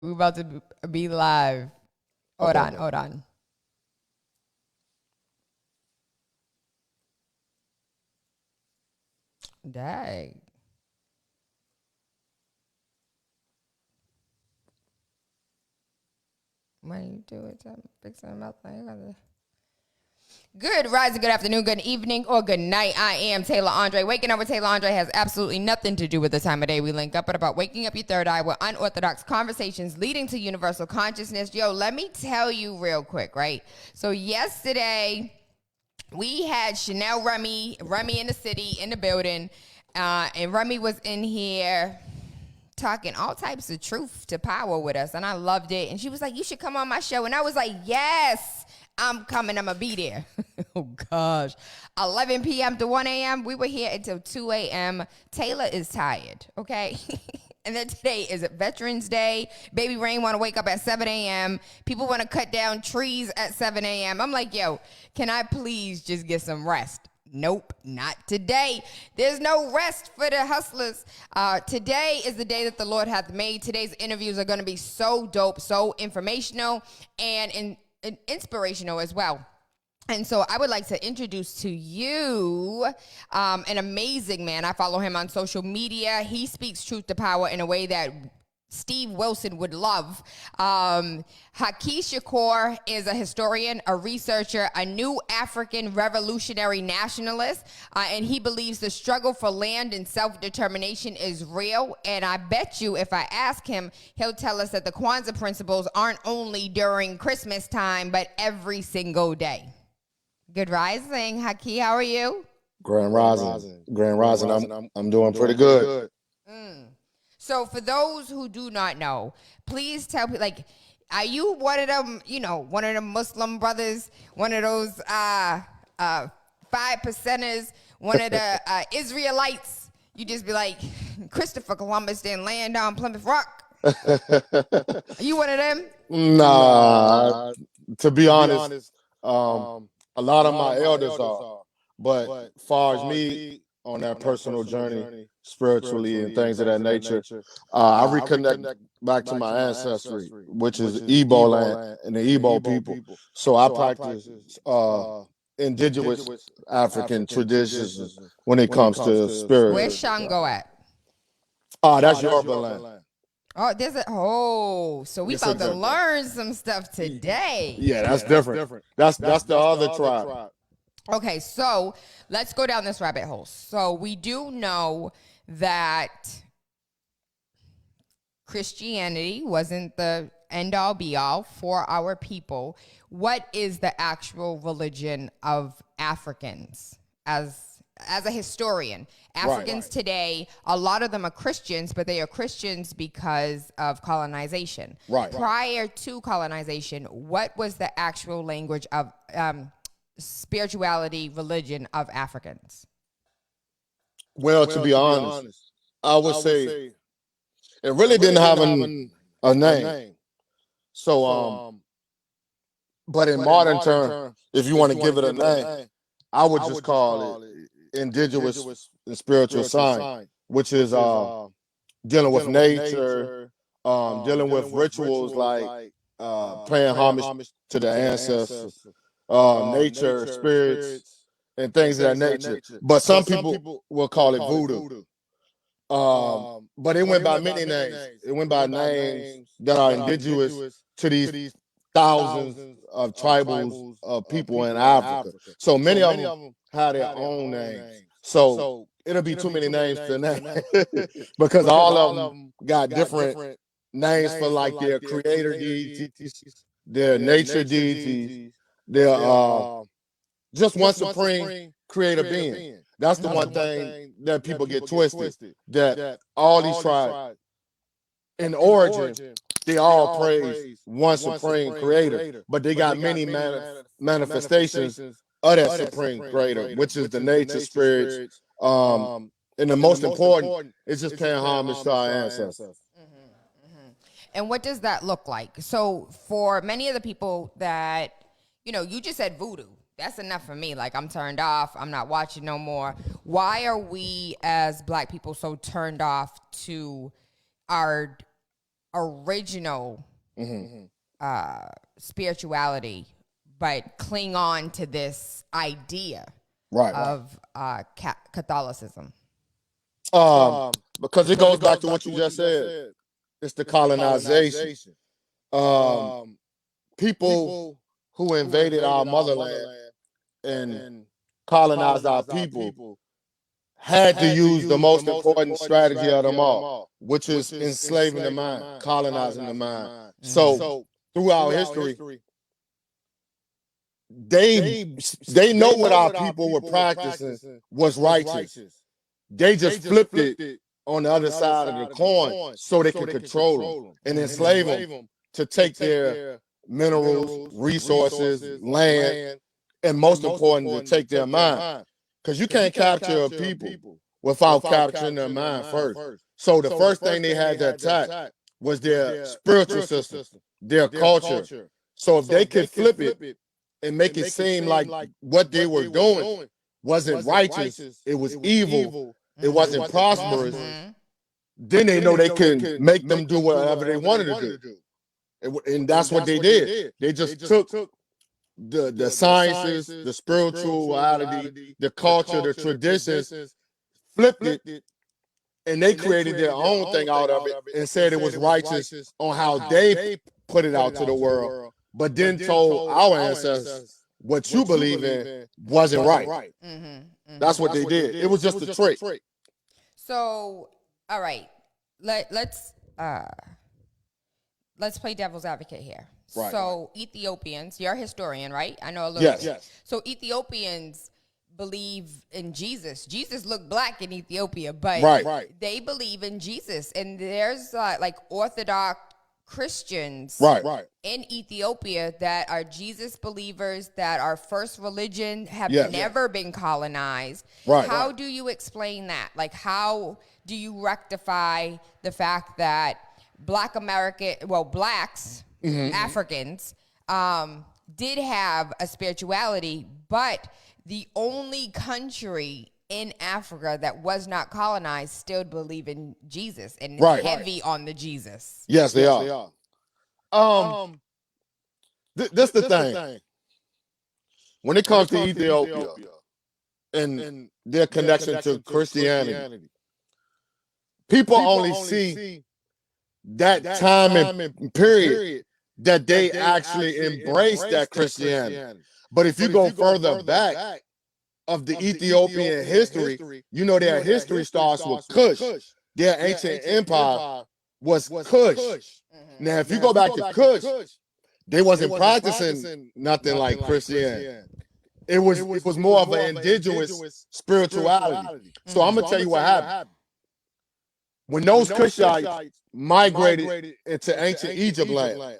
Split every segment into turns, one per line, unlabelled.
We about to be live. Hold
Okay,
on,
okay.
hold on. Dang. When you do it, I'm fixing them up. Good rising, good afternoon, good evening, or good night. I am Tayla Andre. Waking up with Tayla Andre has absolutely nothing to do with the time of day we link up, but about waking up your third eye with unorthodox conversations leading to universal consciousness. Yo, let me tell you real quick, right? So yesterday we had Chanel Remy in the city, in the building, and Remy was in here talking all types of truth to power with us, and I loved it. And she was like, you should come on my show. And I was like, yes, I'm coming. I'm going to be there. Oh, gosh. 11 p.m. to 1 a.m. We were here until 2 a.m. Taylor is tired, okay? And then today is Veterans Day. Baby Rain want to wake up at 7 a.m. People want to cut down trees at 7 a.m. I'm like, yo, can I please just get some rest? Nope, not today. There's no rest for the hustlers. Today is the day that the Lord hath made. Today's interviews are going to be so dope, so informational, and inspirational as well. And so I would like to introduce to you an amazing man. I follow him on social media. He speaks truth to power in a way that Steve Wilson would love. Haki Shakur is a historian, a researcher, a new African revolutionary nationalist, and he believes the struggle for land and self-determination is real. And I bet you if I ask him, he'll tell us that the Kwanzaa principles aren't only during Christmas time, but every single day. Good rising, Haki. How are you?
Grand Rising. Grand Rising. I'm doing pretty good.
So for those who do not know, please tell me, like, are you one of them, one of them Muslim brothers, one of those 5%ers, one of the Israelites? You just be like, Christopher Columbus didn't land on Plymouth Rock. Are you one of them?
Nah, to be honest, a lot of my elders are, but far as me on that personal journey, spiritually and things of that nature, I reconnect back to my ancestry, which is Igbo land and the Igbo people. So I practice indigenous African traditions when it comes to spirit.
Where's Shango at?
That's Yoruba land.
So we
Yes,
about to
exactly.
learn some stuff today.
Yeah, that's different. That's the other tribe.
Okay, so let's go down this rabbit hole. So we do know that Christianity wasn't the end all be all for our people. What is the actual religion of Africans as a historian? Africans today, a lot of them are Christians, but they are Christians because of colonization.
Right.
Prior to colonization, what was the actual language of spirituality, religion of Africans?
Well, to be honest, I would say it really didn't have a name. So, but in modern terms, if you want to give it a name, I would just call it indigenous and spiritual science, which is dealing with nature, dealing with rituals like paying homage to the ancestors, nature, spirits, and things of that nature. But some people will call it voodoo. But it went by many names. It went by names that are indigenous to these thousands of tribals of people in Africa. So many of them have their own names. So it'll be too many names to name because all of them got different names for like their creator deities, their nature deities, their just one supreme creator being. That's the one thing that people get twisted. That all these tribes, in origin, they all praise one supreme creator, but they got many manifestations of that supreme creator, which is the nature spirits. And the most important is just paying homage to our ancestors.
And what does that look like? So for many of the people that, you just said voodoo. That's enough for me. Like, I'm turned off. I'm not watching no more. Why are we as Black people so turned off to our original spirituality, but cling on to this idea of Catholicism?
Because it goes back to what you just said. It's the colonization. People who invaded our motherland and colonized our people had to use the most important strategy of them all, which is enslaving the mind, colonizing the mind. So throughout history, they know what our people were practicing was righteous. They just flipped it on the other side of the coin so they could control them and enslave them to take their minerals, resources, land, and most important, to take their mind. Because you can't capture a people without capturing their mind first. So the first thing they had to attack was their spiritual system, their culture. So if they could flip it and make it seem like what they were doing wasn't righteous, it was evil, it wasn't prosperous, then they know they can make them do whatever they wanted to do. And that's what they did. They just took the sciences, the spirituality, the culture, the traditions, flipped it, and they created their own thing out of it and said it was righteous on how they put it out to the world, but then told our ancestors what you believe in wasn't right. That's what they did. It was just a trick.
So, all right, let's play devil's advocate here. Right. So Ethiopians, you're a historian, right? I know a little bit. Yes. So Ethiopians believe in Jesus. Jesus looked black in Ethiopia, but they believe in Jesus. And there's like Orthodox Christians in Ethiopia that are Jesus believers, that our first religion have never been colonized. How do you explain that? Like, how do you rectify the fact that blacks, Africans, did have a spirituality, but the only country in Africa that was not colonized still believe in Jesus and heavy on the Jesus?
Yes, they are. This the thing. When it comes to Ethiopia and their connection to Christianity, people only see that time and period that they actually embraced that Christianity. But if you go further back of the Ethiopian history, you know their history starts with Kush. Their ancient empire was Kush. Now, if you go back to Kush, they wasn't practicing nothing like Christianity. It was more of an indigenous spirituality. So I'm gonna tell you what happened. When those Kushites migrated into ancient Egypt land,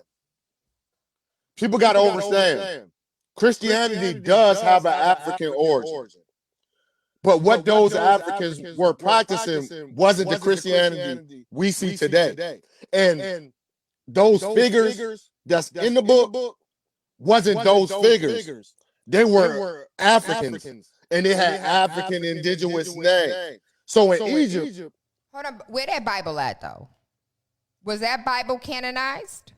people got to understand, Christianity does have an African origin. But what those Africans were practicing wasn't the Christianity we see today. And those figures that's in the book wasn't those figures. They were Africans, and they had African indigenous names. So in Egypt,
hold on, where that Bible at though? Was that Bible canonized?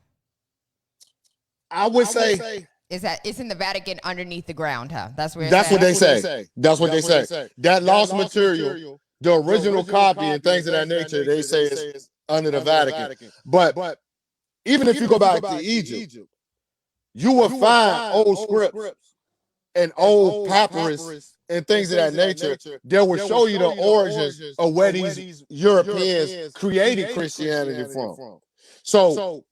I would say
it's in the Vatican underneath the ground, huh? That's where.
That's what they say. That's what they say. That lost material, the original copy and things of that nature, they say is under the Vatican. But even if you go back to Egypt, you will find old scripts and old papyrus and things of that nature that will show you the origins of where these Europeans created Christianity from. So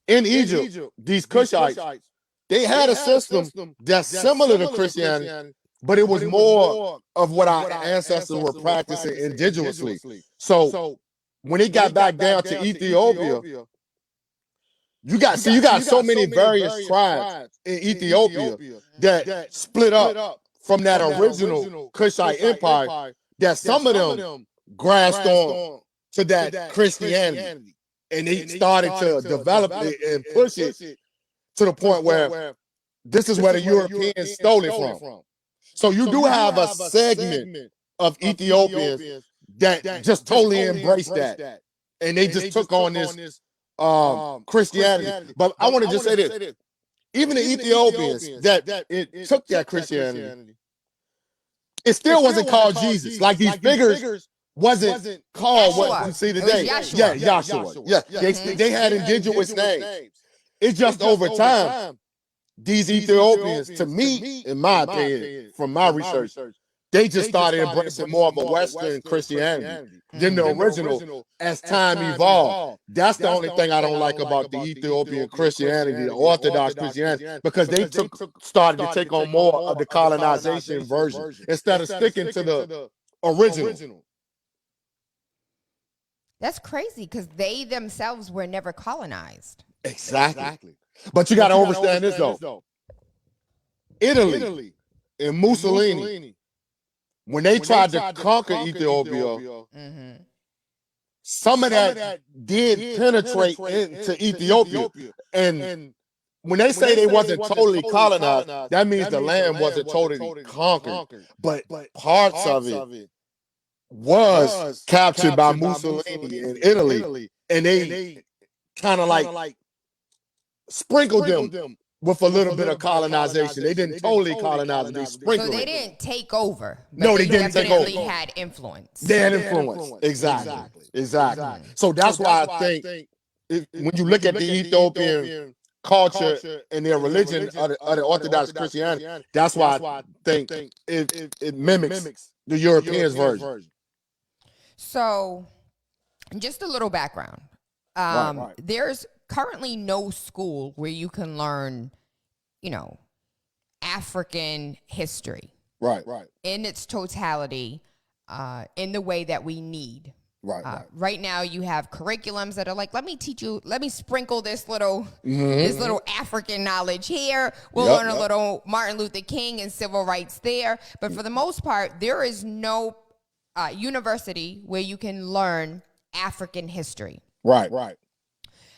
in Egypt, these Kushites, they had a system that's similar to Christianity, but it was more of what our ancestors were practicing indigenously. So when it got back down to Ethiopia, you got so many various tribes in Ethiopia that split up from that original Kushite empire, that some of them grasped on to that Christianity. And they started to develop it and push it to the point where this is where the Europeans stole it from. So you do have a segment of Ethiopians that just totally embraced that. And they just took on this Christianity. But I want to just say this. Even the Ethiopians that it took that Christianity, it still wasn't called Jesus. Like these figures wasn't called what you see today. Yeah, Yahshua. Yeah, they had indigenous names. It's just over time, these Ethiopians, to me, in my opinion, from my research, they just started embracing more of a Western Christianity than the original as time evolved. That's the only thing I don't like about the Ethiopian Christianity, the Orthodox Christianity, because they started to take on more of the colonization version instead of sticking to the original.
That's crazy because they themselves were never colonized.
Exactly. But you got to understand this, though. Italy and Mussolini, when they tried to conquer Ethiopia, some of that did penetrate into Ethiopia. And when they say they wasn't totally colonized, that means the land wasn't totally conquered. But parts of it was captured by Mussolini in Italy. And they kind of like sprinkled them with a little bit of colonization. They didn't totally colonize it. They sprinkled it.
So they didn't take over.
No, they didn't take over.
They had influence.
They had influence. Exactly. So that's why I think when you look at the Ethiopian culture and their religion of the Orthodox Christianity, that's why I think it mimics the Europeans' version.
So just a little background.
Right.
There's currently no school where you can learn, African history.
Right.
In its totality, in the way that we need.
Right.
Right now you have curriculums that are like, let me sprinkle this little African knowledge here. We'll learn a little Martin Luther King and civil rights there. But for the most part, there is no university where you can learn African history.
Right.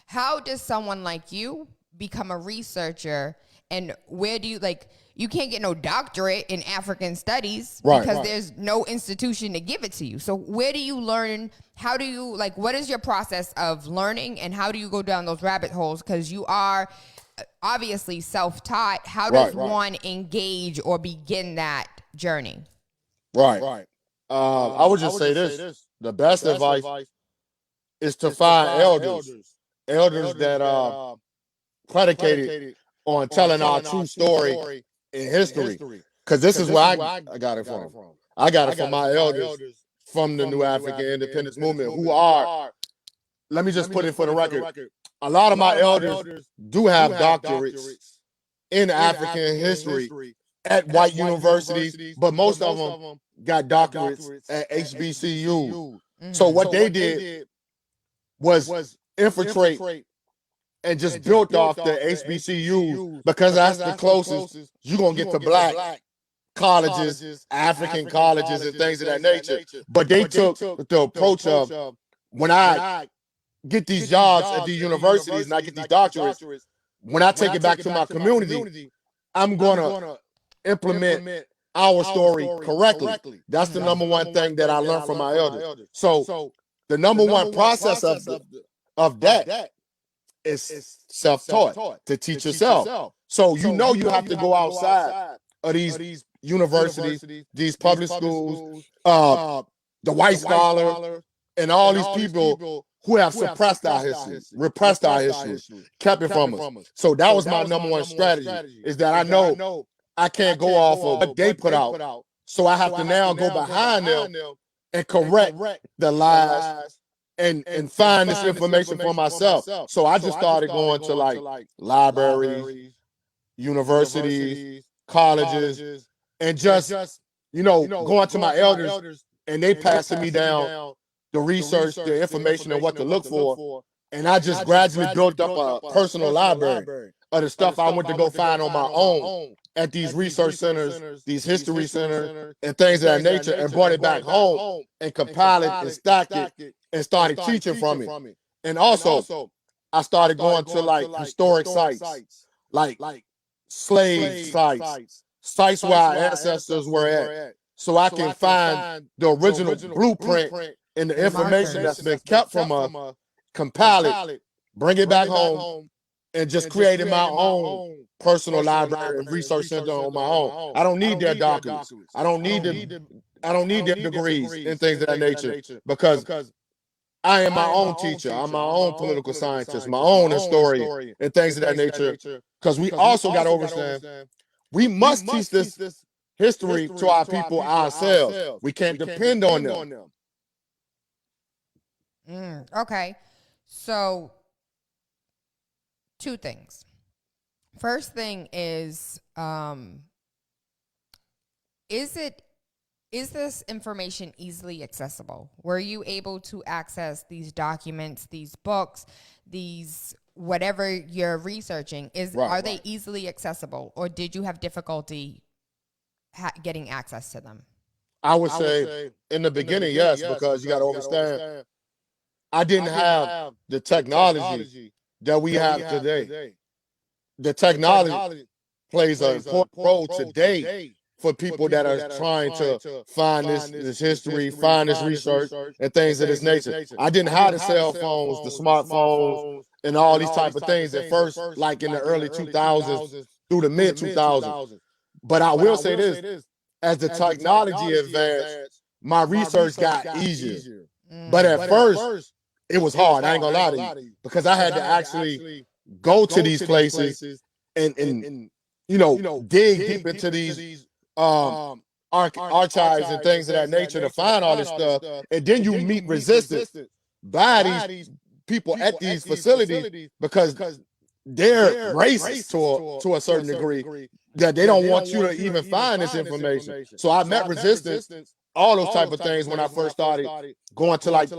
How does someone like you become a researcher, and where do you can't get no doctorate in African studies because there's no institution to give it to you. So where do you learn? How do you what is your process of learning, and how do you go down those rabbit holes? Because you are obviously self-taught. How does one engage or begin that journey?
Right. I would just say this. The best advice is to find elders that are predicated on telling our true story in history. Because this is where I got it from. I got it from my elders from the New African Independence Movement, who are, let me just put it for the record, a lot of my elders do have doctorates in African history at white universities, but most of them got doctorates at HBCU. So what they did was infiltrate and just built off the HBCU, because that's the closest you're going to get to black colleges, African colleges, and things of that nature. But they took the approach of, when I get these jobs at these universities and I get these doctorates, when I take it back to my community, I'm going to implement our story correctly. That's the number one thing that I learned from my elders. So the number one process of that is self-taught, to teach yourself. So you have to go outside of these universities, these public schools, the white scholar, and all these people who have suppressed our history, repressed our history, kept it from us. So that was my number one strategy, is that I know I can't go off of what they put out. So I have to now go behind them and correct the lies and find this information for myself. So I just started going to libraries, universities, colleges, and just going to my elders, and they passing me down the research, the information, and what to look for. And I just gradually built up a personal library of the stuff I went to go find on my own at these research centers, these history centers, and things of that nature, and brought it back home and compiled it and stacked it and started teaching from it. And also, I started going to historic sites, like slave sites where our ancestors were at, so I can find the original blueprint and the information that's been kept from us, compile it, bring it back home, and just creating my own personal library and research center on my own. I don't need their documents. I don't need their degrees and things of that nature, because I am my own teacher. I'm my own political scientist, my own historian, and things of that nature. Because we also got to understand, we must teach this history to our people ourselves. We can't depend on them.
Okay. So, two things. First thing is this information easily accessible? Were you able to access these documents, these books, these whatever you're researching? Are they easily accessible, or did you have difficulty getting access to them?
I would say in the beginning, yes, because you got to understand, I didn't have the technology that we have today. The technology plays an important role today for people that are trying to find this history, find this research, and things of this nature. I didn't have the cell phones, the smartphones, and all these type of things at first, like in the early 2000s through the mid 2000s. But I will say this, as the technology advanced, my research got easier. But at first, it was hard. I ain't gonna lie to you, because I had to actually go to these places and dig deep into these archives and things of that nature to find all this stuff. And then you meet resistance by these people at these facilities, because they're racist to a certain degree, that they don't want you to even find this information. So I met resistance, all those type of things, when I first started going to like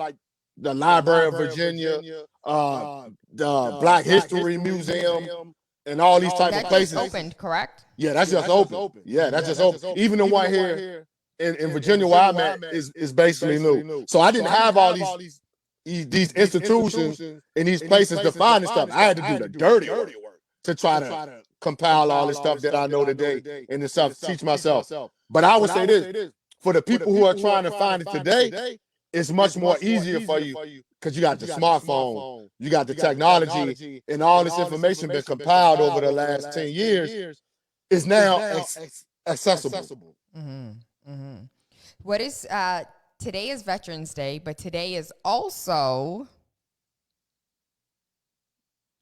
the Library of Virginia, the Black History Museum, and all these type of places.
Just opened, correct?
Yeah, that's just open. Yeah, that's just open. Even the one here in Virginia where I'm at is basically new. So I didn't have all these institutions and these places to find this stuff. I had to do the dirty work to try to compile all this stuff that I know today and this stuff, teach myself. But I would say this, for the people who are trying to find it today, it's much more easier for you, because you got the smartphone, you got the technology, and all this information been compiled over the last 10 years is now accessible.
What is today is Veterans Day, but today is also,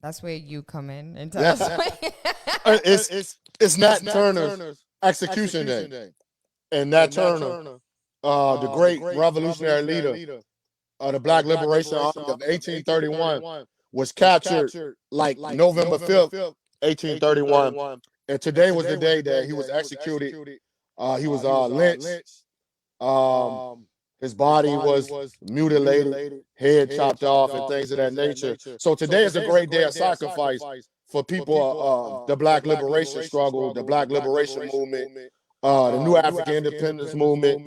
that's where you come in and tell us.
It's Nat Turner's execution day, and Nat Turner, the great revolutionary leader of the Black Liberation Army of 1831, was captured like November 5th, 1831. And today was the day that he was executed. He was lynched. His body was mutilated, head chopped off, and things of that nature. So today is a great day of sacrifice for people of the Black liberation struggle, the Black liberation movement, the New African Independence movement,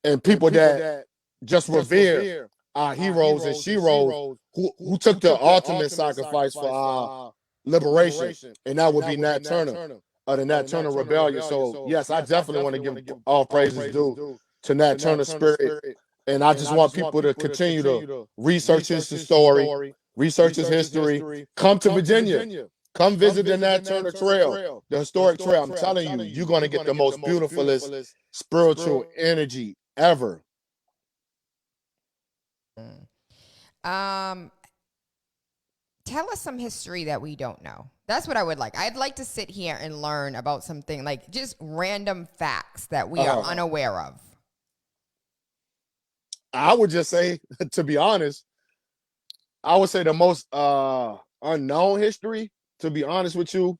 and people that just revere our heroes and sheroes who took the ultimate sacrifice for our liberation, and that would be Nat Turner of the Nat Turner Rebellion. So yes, I definitely want to give all praises due to Nat Turner's spirit, and I just want people to continue to research his story, research his history. Come to Virginia. Come visit the Nat Turner Trail, the historic trail. I'm telling you, you're going to get the most beautifulest spiritual energy ever.
Tell us some history that we don't know. That's what I would like. I'd like to sit here and learn about something, like just random facts that we are unaware of.
I would just say, to be honest, I would say the most unknown history, to be honest with you,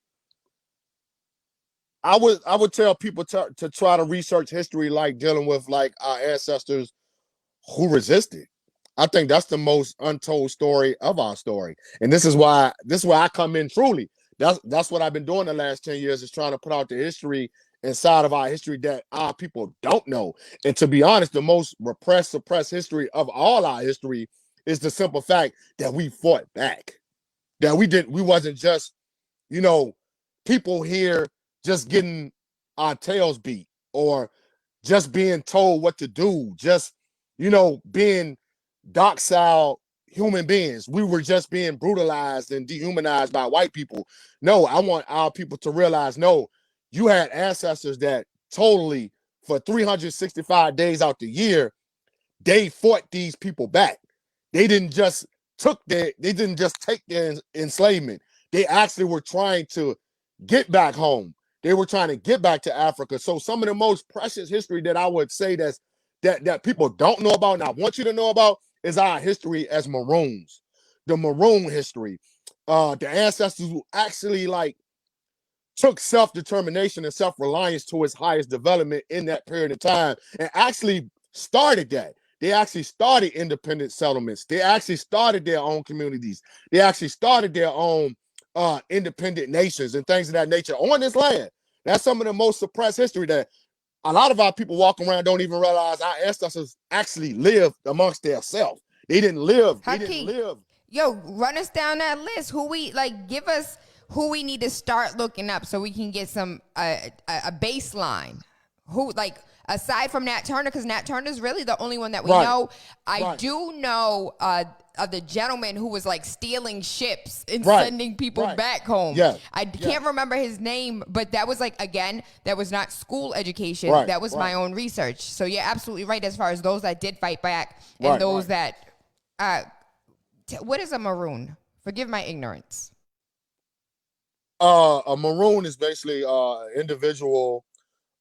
I would tell people to try to research history, like dealing with like our ancestors who resisted. I think that's the most untold story of our story. And this is why I come in truly. That's what I've been doing the last 10 years, is trying to put out the history inside of our history that our people don't know. And to be honest, the most repressed, suppressed history of all our history is the simple fact that we fought back. That we wasn't just, people here just getting our tails beat, or just being told what to do, just, being docile human beings. We were just being brutalized and dehumanized by white people. No, I want our people to realize, no, you had ancestors that totally, for 365 days out the year, they fought these people back. They didn't just take their enslavement. They actually were trying to get back home. They were trying to get back to Africa. So some of the most precious history that I would say that people don't know about, and I want you to know about, is our history as Maroons. The Maroon history. The ancestors who actually took self-determination and self-reliance to its highest development in that period of time and actually started that. They actually started independent settlements. They actually started their own communities. They actually started their own independent nations and things of that nature on this land. That's some of the most suppressed history that a lot of our people walking around don't even realize our ancestors actually lived amongst themselves. They didn't live.
Haki,
they didn't live.
Yo, run us down that list. Give us who we need to start looking up so we can get some a baseline. Who, aside from Nat Turner, because Nat Turner is really the only one that we know. I do know of the gentleman who was stealing ships and sending people back home.
Yeah.
I can't remember his name, but that was again, that was not school education. That was my own research. So you're absolutely right as far as those that did fight back and those that, what is a maroon? Forgive my ignorance.
A maroon is basically individual,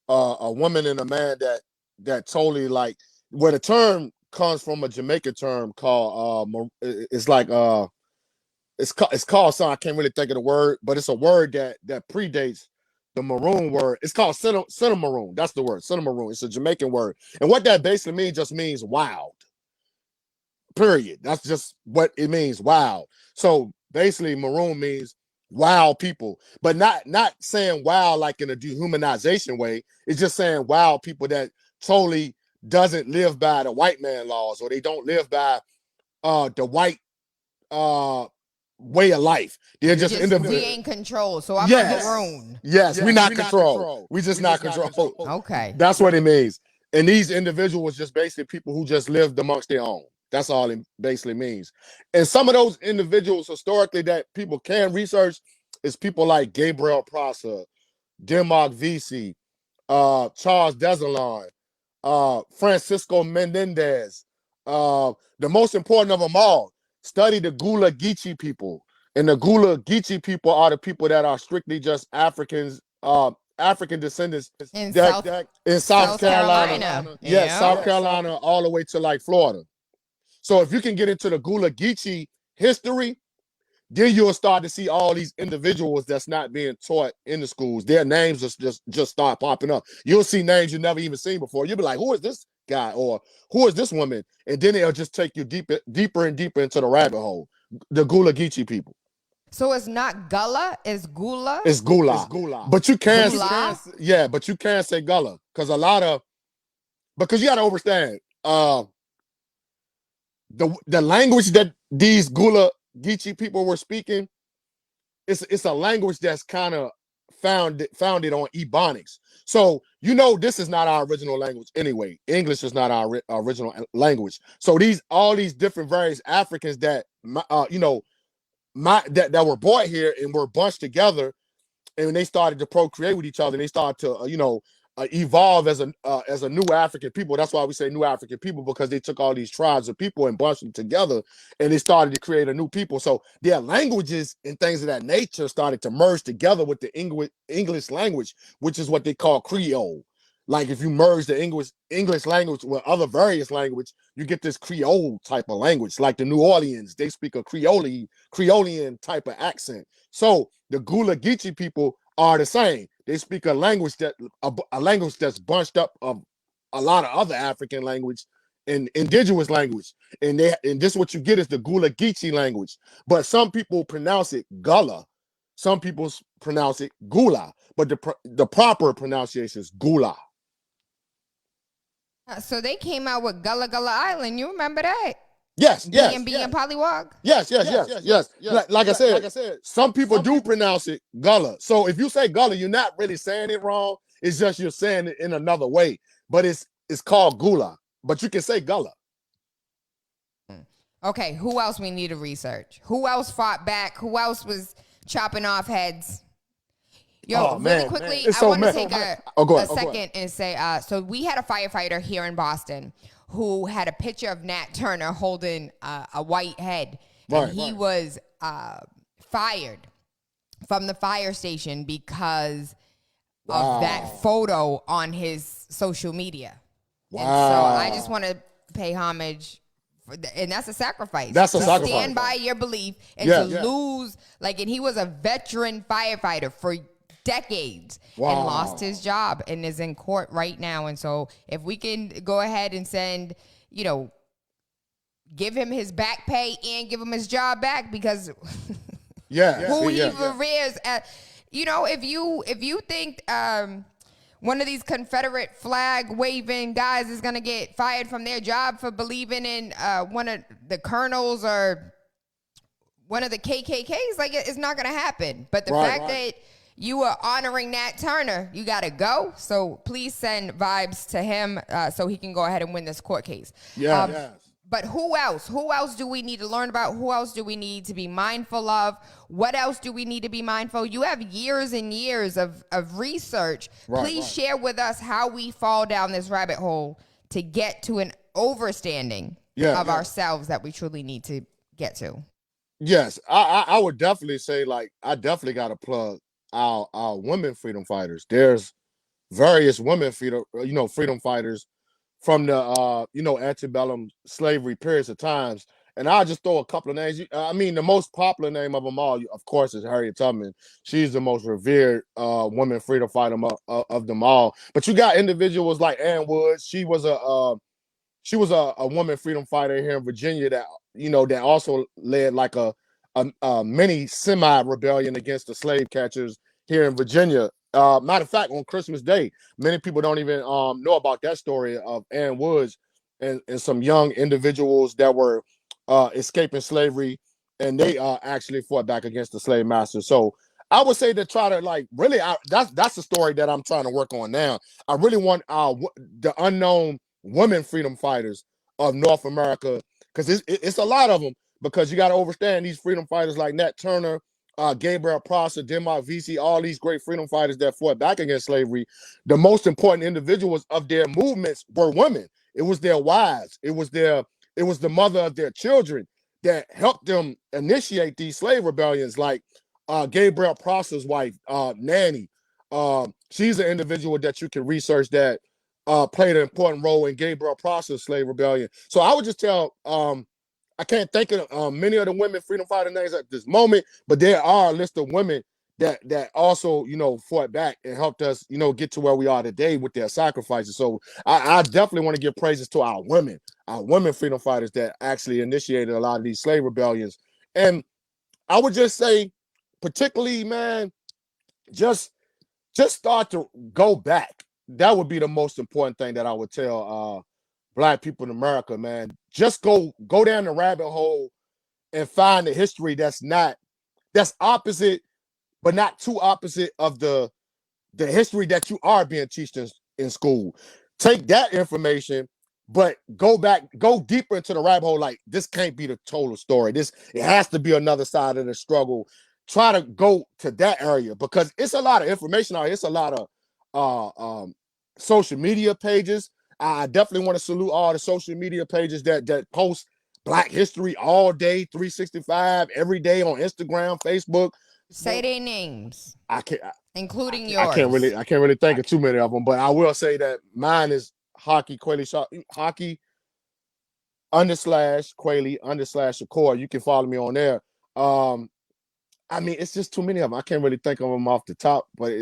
a woman and a man that totally where the term comes from a Jamaican term called it's called something. I can't really think of the word, but it's a word that predates the maroon word. It's called cinnamoroon. That's the word, cinnamoroon. It's a Jamaican word, and what that basically means just means wild. Period. That's just what it means, wild. So basically, maroon means wild people, but not saying wild like in a dehumanization way. It's just saying wild people that totally doesn't live by the white man laws, or they don't live by the white way of life. They're just individuals.
We ain't control, so I'm a maroon.
Yes, we're not control. We just not control.
Okay.
That's what it means. And these individuals just basically people who just lived amongst their own. That's all it basically means. And some of those individuals historically that people can research is people like Gabriel Prosser, Denmark Vesey, Charles Desalon, Francisco Menendez. The most important of them all, study the Gula Geechee people. And the Gula Geechee people are the people that are strictly just Africans, African descendants
in
South Carolina. Yes,
yeah.
South Carolina all the way to Florida. So if you can get into the Gula Geechee history, then you'll start to see all these individuals that's not being taught in the schools. Their names just start popping up. You'll see names you've never even seen before. You'll be like, who is this guy? Or who is this woman? And then it'll just take you deeper and deeper into the rabbit hole. The Gula Geechee people.
So it's not Gullah, it's Gula?
It's Gula. But you can but you can say Gullah. Because you gotta understand, the language that these Gula Geechee people were speaking, it's a language that's kind of founded on Ebonics. So this is not our original language anyway. English is not our original language. So all these different various Africans that that were brought here and were bunched together, and they started to procreate with each other. And they started to evolve as a new African people. That's why we say new African people, because they took all these tribes of people and bunched them together, and they started to create a new people. So their languages and things of that nature started to merge together with the English language, which is what they call Creole. Like if you merge the English language with other various language, you get this Creole type of language. Like the New Orleans, they speak a Creolian type of accent. So the Gula Geechee people are the same. They speak a language that's bunched up of a lot of other African language and indigenous language. And this what you get is the Gula Geechee language. But some people pronounce it Gullah. Some people pronounce it Gula. But the proper pronunciation is Gula.
So they came out with Gullah Gullah Island. You remember that?
Yes.
B&B and Pollywog?
Yes. Like I said, some people do pronounce it Gullah. So if you say Gullah, you're not really saying it wrong. It's just you're saying it in another way. But it's called Gula. But you can say Gullah.
Okay, who else we need to research? Who else fought back? Who else was chopping off heads? Yo, really quickly, I want to take a second and say, so we had a firefighter here in Boston who had a picture of Nat Turner holding a white head. And he was fired from the fire station because of that photo on his social media. Wow. And so I just want to pay homage. And that's a sacrifice.
That's a sacrifice.
Stand by your belief and to lose, and he was a veteran firefighter for decades and lost his job and is in court right now. And so if we can go ahead and send, give him his back pay and give him his job back, because who he reveres at, if you think one of these Confederate flag waving guys is going to get fired from their job for believing in one of the colonels or one of the KKKs, it's not going to happen. But the fact that you are honoring Nat Turner, you got to go. So please send vibes to him so he can go ahead and win this court case. But who else? Who else do we need to learn about? Who else do we need to be mindful of? What else do we need to be mindful? You have years and years of research. Please share with us how we fall down this rabbit hole to get to an overstanding of ourselves that we truly need to get to.
Yes, I would definitely say, I definitely got to plug our women freedom fighters. There's various women freedom fighters from the antebellum slavery periods of times, and I'll just throw a couple of names. The most popular name of them all, of course, is Harriet Tubman. She's the most revered woman freedom fighter of them all. But you got individuals like Ann Woods. She was a woman freedom fighter here in Virginia that also led a mini semi-rebellion against the slave catchers here in Virginia. Matter of fact, on Christmas Day, many people don't even know about that story of Ann Woods and some young individuals that were escaping slavery, and they actually fought back against the slave masters. So I would say to try to really, that's the story that I'm trying to work on now. I really want the unknown women freedom fighters of North America, because it's a lot of them. Because you got to understand, these freedom fighters like Nat Turner, Gabriel Prosser, Denmark Vesey, all these great freedom fighters that fought back against slavery, the most important individuals of their movements were women. It was their wives. It was the mother of their children that helped them initiate these slave rebellions, like Gabriel Prosser's wife, Nanny. She's an individual that you can research that played an important role in Gabriel Prosser's slave rebellion. So I would just tell, I can't think of many of the women freedom fighter names at this moment, but there are a list of women that also, fought back and helped us, get to where we are today with their sacrifices. So I definitely want to give praises to our women freedom fighters that actually initiated a lot of these slave rebellions. And I would just say, particularly, man, just start to go back. That would be the most important thing that I would tell Black people in America, man. Just go down the rabbit hole and find the history that's opposite, but not too opposite of the history that you are being taught in school. Take that information, but go deeper into the rabbit hole. Like, this can't be the total story. It has to be another side of the struggle. Try to go to that area, because it's a lot of information out here. It's a lot of social media pages. I definitely want to salute all the social media pages that post Black history all day, 365, every day on Instagram, Facebook.
Say their names.
I can't,
including yours.
I can't really think of too many of them, but I will say that mine is Haki Kweli, Haki _Kweli _Shakur. You can follow me on there. It's just too many of them. I can't really think of them off the top, but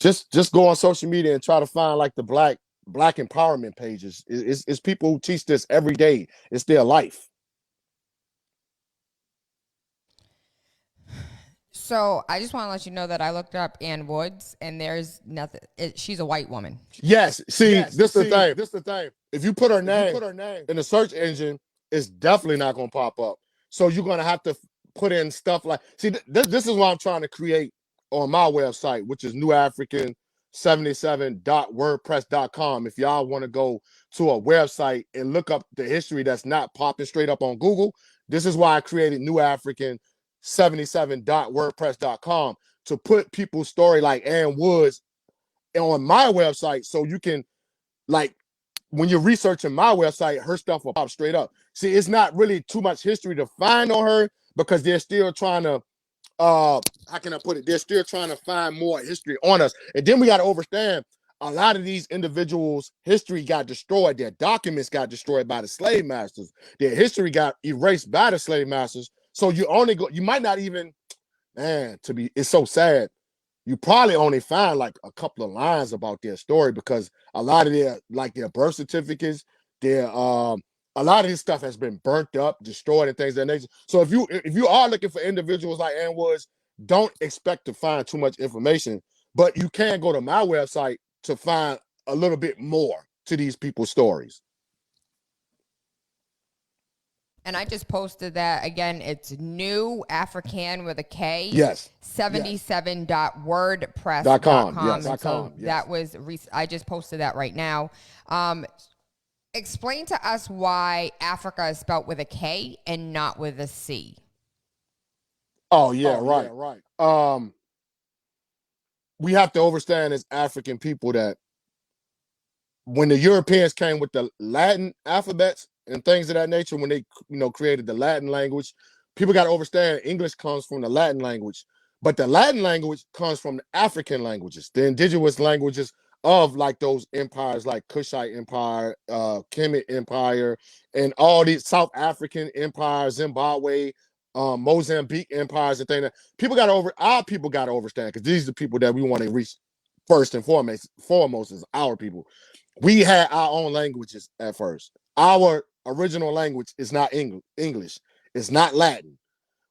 just go on social media and try to find the black empowerment pages. It's people who teach this every day. It's their life.
So I just want to let you know that I looked up Ann Woods, and there's nothing. She's a white woman.
Yes. This is the thing. If you put her name in the search engine, it's definitely not going to pop up. So you're going to have to put in stuff this is what I'm trying to create on my website, which is New African 77.wordpress.com. If y'all want to go to a website and look up the history that's not popping straight up on Google, this is why I created New African 77.wordpress.com to put people's story like Ann Woods on my website, so you can, like, when you're researching my website, her stuff will pop straight up. See, it's not really too much history to find on her because they're still trying to, how can I put it? They're still trying to find more history on us. And then we got to understand, a lot of these individuals' history got destroyed. Their documents got destroyed by the slave masters. Their history got erased by the slave masters. So you might not even, man, it's so sad. You probably only find like a couple of lines about their story because a lot of their birth certificates, a lot of this stuff has been burnt up, destroyed, and things of that nature. So if you are looking for individuals like Ann Woods, don't expect to find too much information, but you can go to my website to find a little bit more to these people's stories.
And I just posted that again. It's New African with a K.
Yes.
77.wordpress.com.
Yes.
And so that was, I just posted that right now. Explain to us why Africa is spelled with a K and not with a C.
Oh, yeah, right. We have to understand as African people that when the Europeans came with the Latin alphabets and things of that nature, when they created the Latin language, people got to understand English comes from the Latin language, but the Latin language comes from the African languages, the indigenous languages of like those empires, like Kushite Empire, Kemet Empire, and all these South African empires, Zimbabwe, Mozambique empires, and things. Our people got to understand, because these are the people that we want to reach first and foremost is our people. We had our own languages at first. Our original language is not English. It's not Latin.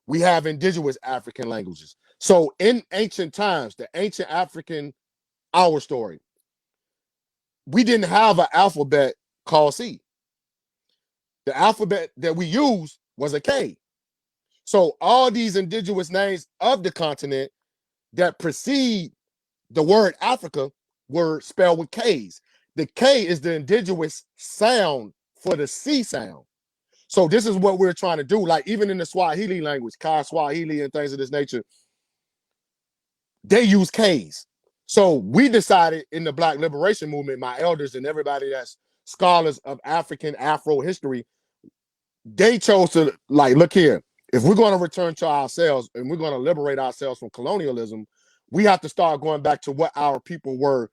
We have indigenous African languages. So in ancient times, the ancient African Our Story, we didn't have an alphabet called C. The alphabet that we used was a K. So all these indigenous names of the continent that precede the word Africa were spelled with K's. The K is the indigenous sound for the C sound. So this is what we're trying to do. Like even in the Swahili language, Ka Swahili and things of this nature, they use K's. So we decided in the Black Liberation Movement, my elders and everybody that's scholars of African Afro history, they chose to, like, look here, if we're going to return to ourselves and we're going to liberate ourselves from colonialism, we have to start going back to what our people were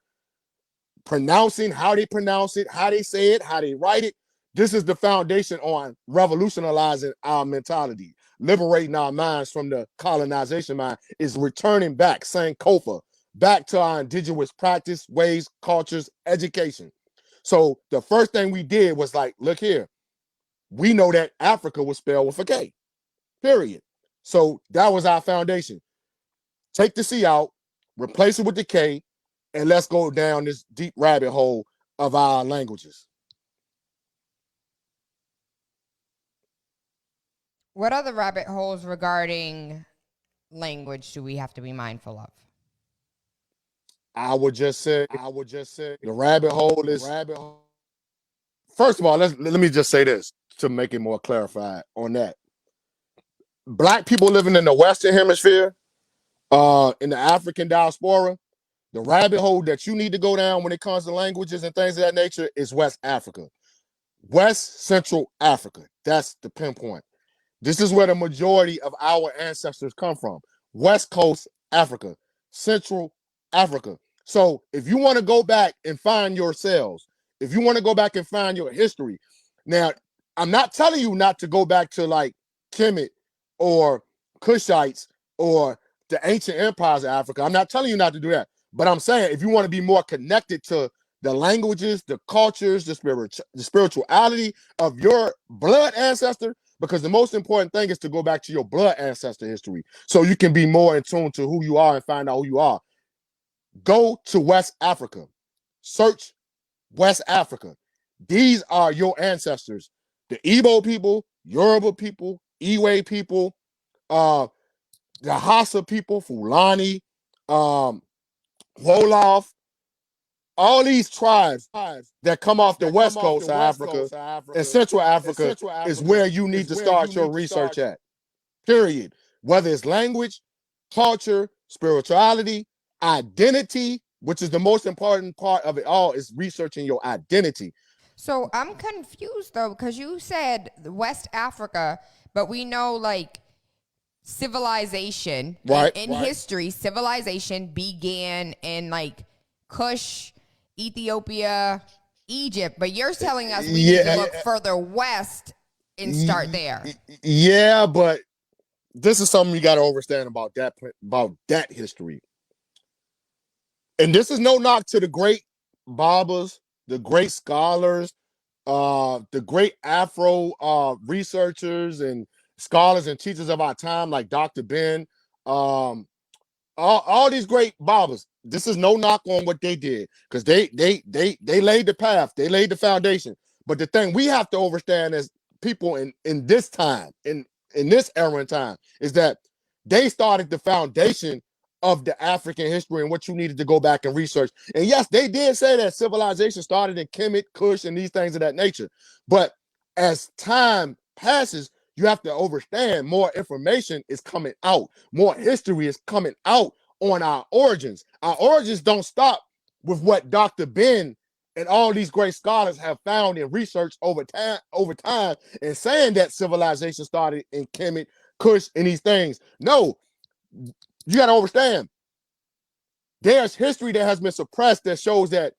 pronouncing, how they pronounce it, how they say it, how they write it. This is the foundation on revolutionizing our mentality, liberating our minds from the colonization mind, is returning back, Sankofa, back to our indigenous practice, ways, cultures, education. So the first thing we did was like, look here, we know that Africa was spelled with a K, period. So that was our foundation. Take the C out, replace it with the K, and let's go down this deep rabbit hole of our languages.
What other rabbit holes regarding language do we have to be mindful of?
I would just say the rabbit hole is, first of all, let me just say this to make it more clarified on that. Black people living in the Western Hemisphere, in the African diaspora, the rabbit hole that you need to go down when it comes to languages and things of that nature is West Africa. West Central Africa. That's the pinpoint. This is where the majority of our ancestors come from. West Coast Africa, Central Africa. So if you want to go back and find yourselves, if you want to go back and find your history, now, I'm not telling you not to go back to like Kemet or Kushites or the ancient empires of Africa. I'm not telling you not to do that. But I'm saying if you want to be more connected to the languages, the cultures, the spirituality of your blood ancestor, because the most important thing is to go back to your blood ancestor history so you can be more in tune to who you are and find out who you are. Go to West Africa. Search West Africa. These are your ancestors. The Igbo people, Yoruba people, Iwe people, the Hausa people, Fulani, Wolof, all these tribes that come off the west coast of Africa and Central Africa is where you need to start your research at. Period. Whether it's language, culture, spirituality, identity, which is the most important part of it all, is researching your identity.
So I'm confused though, because you said West Africa, but we know like civilization in history, civilization began in like Kush, Ethiopia, Egypt, but you're telling us we need to look further west and start there.
Yeah, but this is something you got to understand about that history. And this is no knock to the great Babas, the great scholars, the great Afro researchers and scholars and teachers of our time, like Dr. Ben, all these great Babas. This is no knock on what they did, because they laid the path, they laid the foundation. But the thing we have to understand as people in this time, in this era and time, is that they started the foundation of the African history and what you needed to go back and research. And yes, they did say that civilization started in Kemet, Kush, and these things of that nature. But as time passes, you have to understand more information is coming out. More history is coming out on our origins. Our origins don't stop with what Dr. Ben and all these great scholars have found in research over time and saying that civilization started in Kemet, Kush, and these things. No, you got to understand, there's history that has been suppressed that shows that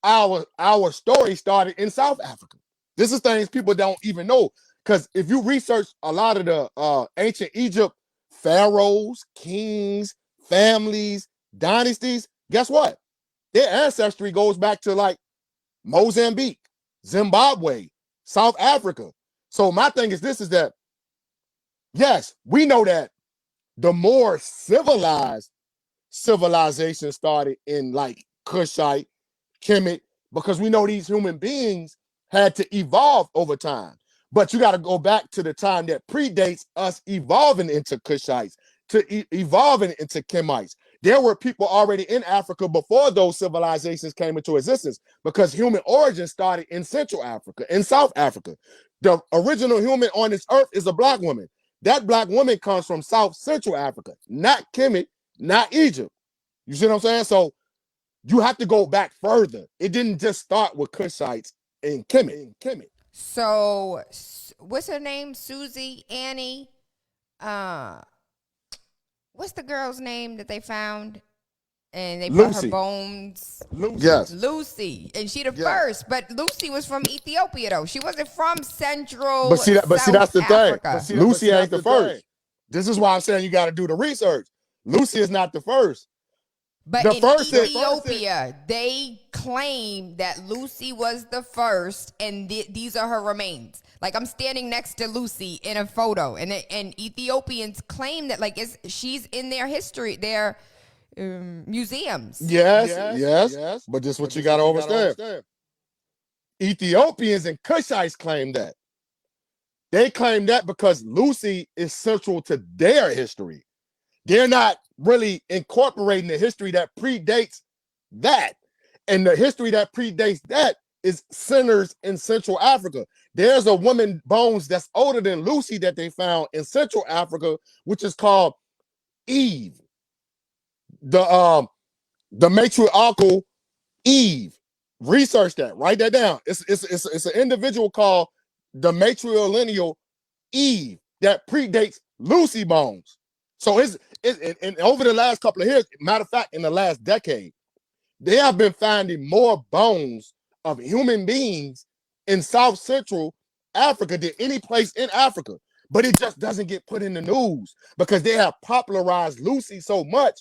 our story started in South Africa. This is things people don't even know, because if you research a lot of the ancient Egypt pharaohs, kings, families, dynasties, guess what? Their ancestry goes back to like Mozambique, Zimbabwe, South Africa. So my thing is this, is that, yes, we know that the more civilized civilization started in like Kushite, Kemet, because we know these human beings had to evolve over time. But you got to go back to the time that predates us evolving into Kushites, to evolving into Kemites. There were people already in Africa before those civilizations came into existence, because human origin started in Central Africa, in South Africa. The original human on this earth is a black woman. That black woman comes from South Central Africa, not Kemet, not Egypt. You see what I'm saying? So you have to go back further. It didn't just start with Kushites and Kemet.
So what's her name? Susie, Annie. What's the girl's name that they found? And they put her bones.
Lucy. Yes.
Lucy. And she the first. But Lucy was from Ethiopia, though. She wasn't from Central
But see, that's the
Africa.
thing. Lucy ain't the first. This is why I'm saying you got to do the research. Lucy is not the first.
But in Ethiopia, they claim that Lucy was the first, and these are her remains. Like, I'm standing next to Lucy in a photo, and Ethiopians claim that like she's in their history, their museums.
Yes. But this is what you got to understand. Ethiopians and Kushites claim that. They claim that because Lucy is central to their history. They're not really incorporating the history that predates that. And the history that predates that is centers in Central Africa. There's a woman bones that's older than Lucy that they found in Central Africa, which is called Eve. The matriarchal Eve. Research that. Write that down. It's an individual called the matrilineal Eve that predates Lucy bones. So it's over the last couple of years, matter of fact, in the last decade, they have been finding more bones of human beings in South Central Africa than any place in Africa. But it just doesn't get put in the news because they have popularized Lucy so much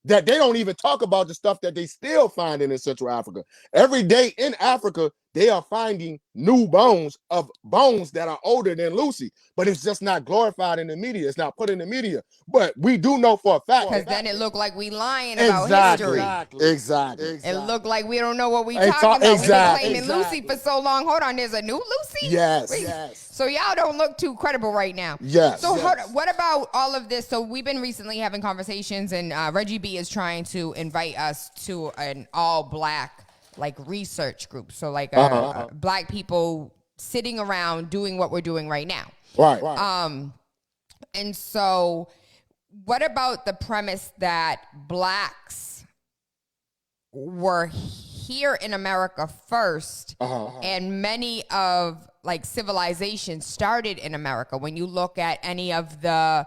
that they don't even talk about the stuff that they still finding in Central Africa. Every day in Africa, they are finding new bones that are older than Lucy, but it's just not glorified in the media. It's not put in the media. But we do know for a fact.
Because then it looked like we lying about history.
Exactly.
It looked like we don't know what we talking about. We've been claiming Lucy for so long. Hold on, there's a new Lucy?
Yes.
So y'all don't look too credible right now.
Yes.
So what about all of this? So we've been recently having conversations, and Reggie B is trying to invite us to an all-black like research groups. So like
Uh-huh.
black people sitting around doing what we're doing right now.
Right. Right.
And so what about the premise that blacks were here in America first, and many of like civilization started in America? When you look at any of the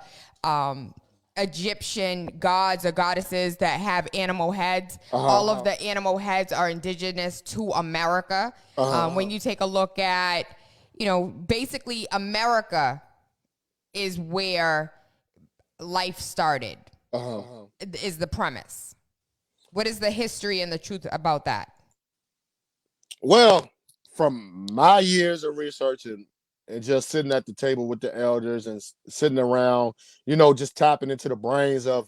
Egyptian gods or goddesses that have animal heads, all of the animal heads are indigenous to America. When you take a look at, you know, basically America is where life started, is the premise. What is the history and the truth about that?
Well, from my years of research and just sitting at the table with the elders and sitting around, you know, just tapping into the brains of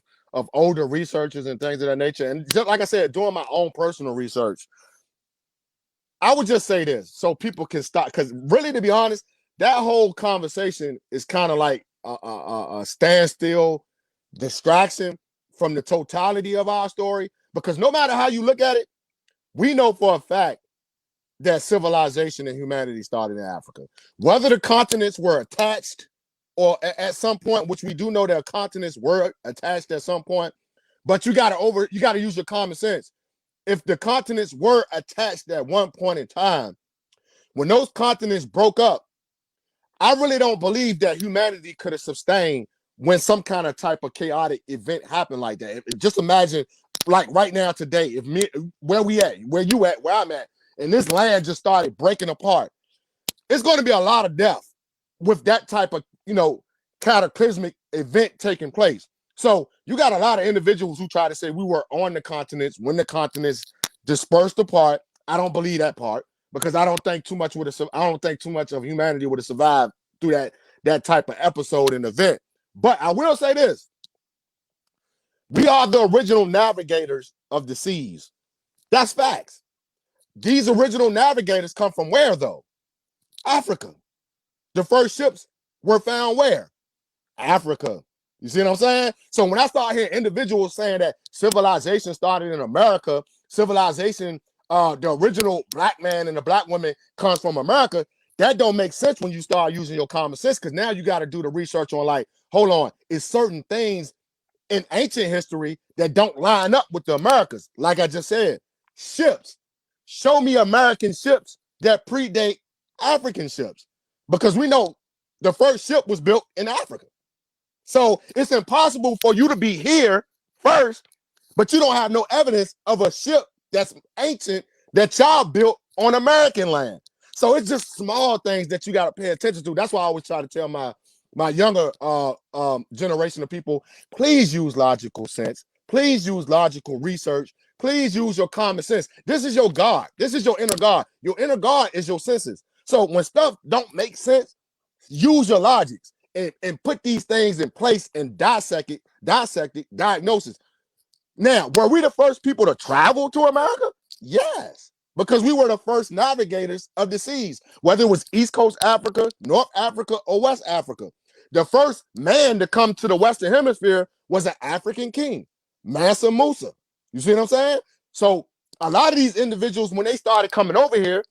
older researchers and things of that nature. And just like I said, doing my own personal research, I would just say this so people can stop. Because really, to be honest, that whole conversation is kind of like a standstill distraction from the totality of our story. Because no matter how you look at it, we know for a fact that civilization and humanity started in Africa. Whether the continents were attached or at some point, which we do know that continents were attached at some point, but you got to use your common sense. If the continents were attached at one point in time, when those continents broke up, I really don't believe that humanity could have sustained when some kind of type of chaotic event happened like that. Just imagine, like right now today, if me, where we at, where you at, where I'm at, and this land just started breaking apart, it's going to be a lot of death with that type of, you know, cataclysmic event taking place. So you got a lot of individuals who try to say we were on the continents when the continents dispersed apart. I don't believe that part because I don't think too much of humanity would have survived through that type of episode and event. But I will say this: we are the original navigators of the seas. That's facts. These original navigators come from where, though? Africa. The first ships were found where? Africa. You see what I'm saying? So when I start hearing individuals saying that civilization started in America, civilization, the original black man and the black woman comes from America, that don't make sense when you start using your common sense, because now you got to do the research on, like, hold on, is certain things in ancient history that don't line up with the Americas. Like I just said, ships. Show me American ships that predate African ships, because we know the first ship was built in Africa. So it's impossible for you to be here first, but you don't have no evidence of a ship that's ancient that y'all built on American land. So it's just small things that you got to pay attention to. That's why I always try to tell my younger generation of people, please use logical sense. Please use logical research. Please use your common sense. This is your God. This is your inner God. Your inner God is your senses. So when stuff don't make sense, use your logics and put these things in place and dissect it, diagnosis. Now, were we the first people to travel to America? Yes, because we were the first navigators of the seas, whether it was East Coast Africa, North Africa, or West Africa. The first man to come to the Western Hemisphere was an African king, Mansa Musa. You see what I'm saying? So a lot of these individuals, when they started coming over here,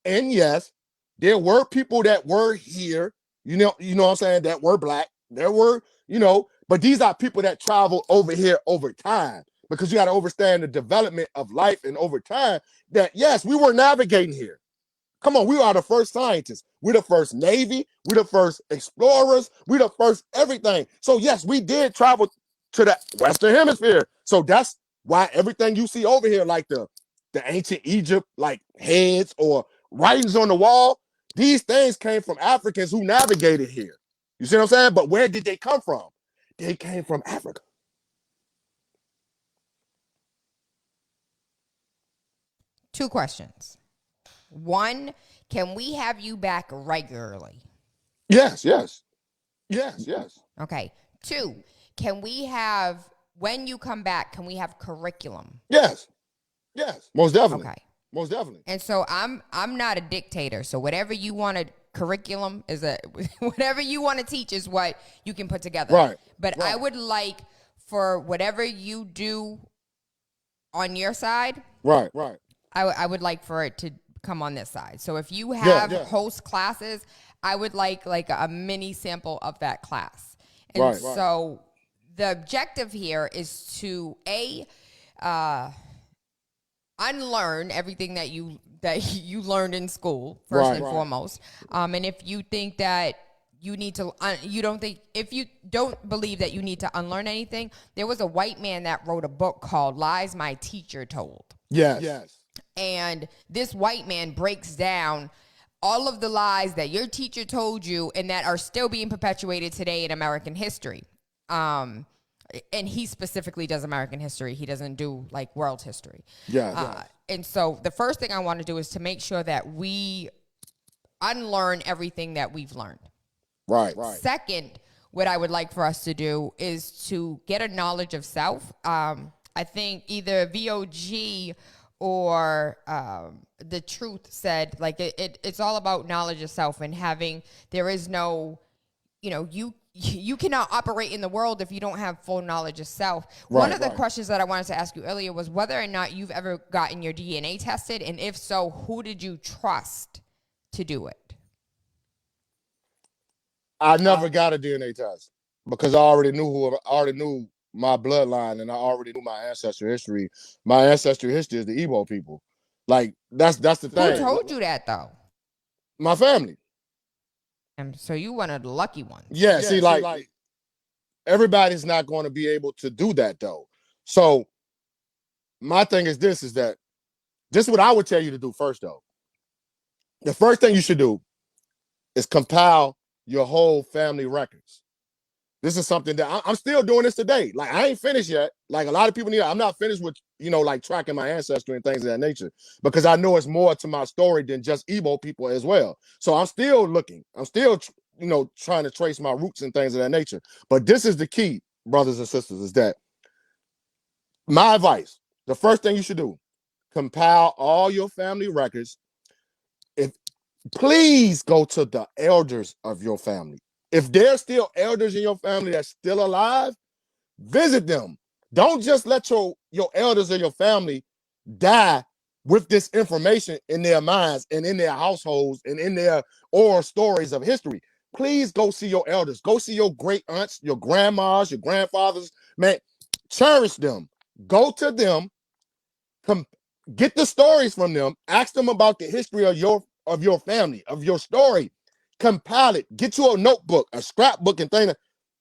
and yes, there were people that were here, you know what I'm saying, that were black. There were, but these are people that traveled over here over time, because you got to understand the development of life and over time that, yes, we were navigating here. Come on, we are the first scientists. We're the first Navy. We're the first explorers. We're the first everything. So, yes, we did travel to the Western Hemisphere. So that's why everything you see over here, like the ancient Egypt, like heads or writings on the wall, these things came from Africans who navigated here. You see what I'm saying? But where did they come from? They came from Africa.
Two questions. One, can we have you back regularly?
Yes.
Okay. Two, can we have, when you come back, can we have curriculum?
Yes. Most definitely.
Okay.
Most definitely.
And so I'm not a dictator. So whatever you want to curriculum is whatever you want to teach is what you can put together.
Right.
But right. I would like for whatever you do on your side.
Right.
I would like for it to come on this side. So if you have host classes, I would like a mini sample of that class. And so the objective here is to unlearn everything that you learned in school first and foremost. And if you think that you need to, if you don't believe that you need to unlearn anything, there was a white man that wrote a book called Lies My Teacher Told.
Yes.
And this white man breaks down all of the lies that your teacher told you and that are still being perpetuated today in American history. And he specifically does American history. He doesn't do like world history. And so the first thing I want to do is to make sure that we unlearn everything that we've learned.
Right.
Second, what I would like for us to do is to get a knowledge of self. I think either VOG or The Truth said, like, it's all about knowledge of self and there is no, you cannot operate in the world if you don't have full knowledge of self. One of the questions that I wanted to ask you earlier was whether or not you've ever gotten your DNA tested, and if so, who did you trust to do it?
I never got a DNA test because I already knew my bloodline, and I already knew my ancestral history. My ancestral history is the Igbo people. Like that's the thing.
Who told you that though?
My family.
And so you one of the lucky ones.
Yeah. See, like everybody's not going to be able to do that though. So my thing is this is what I would tell you to do first though. The first thing you should do is compile your whole family records. This is something that I'm still doing this today. Like I ain't finished yet. Like a lot of people I'm not finished with, like tracking my ancestry and things of that nature, because I know it's more to my story than just Igbo people as well. So I'm still looking. I'm still, trying to trace my roots and things of that nature. But this is the key, brothers and sisters, is that my advice, the first thing you should do, compile all your family records. Please go to the elders of your family. If there's still elders in your family that's still alive, visit them. Don't just let your elders of your family die with this information in their minds and in their households and in their oral stories of history. Please go see your elders. Go see your great aunts, your grandmas, your grandfathers. Man, cherish them. Go to them. Get the stories from them. Ask them about the history of your family, of your story. Compile it. Get you a notebook, a scrapbook, and thing.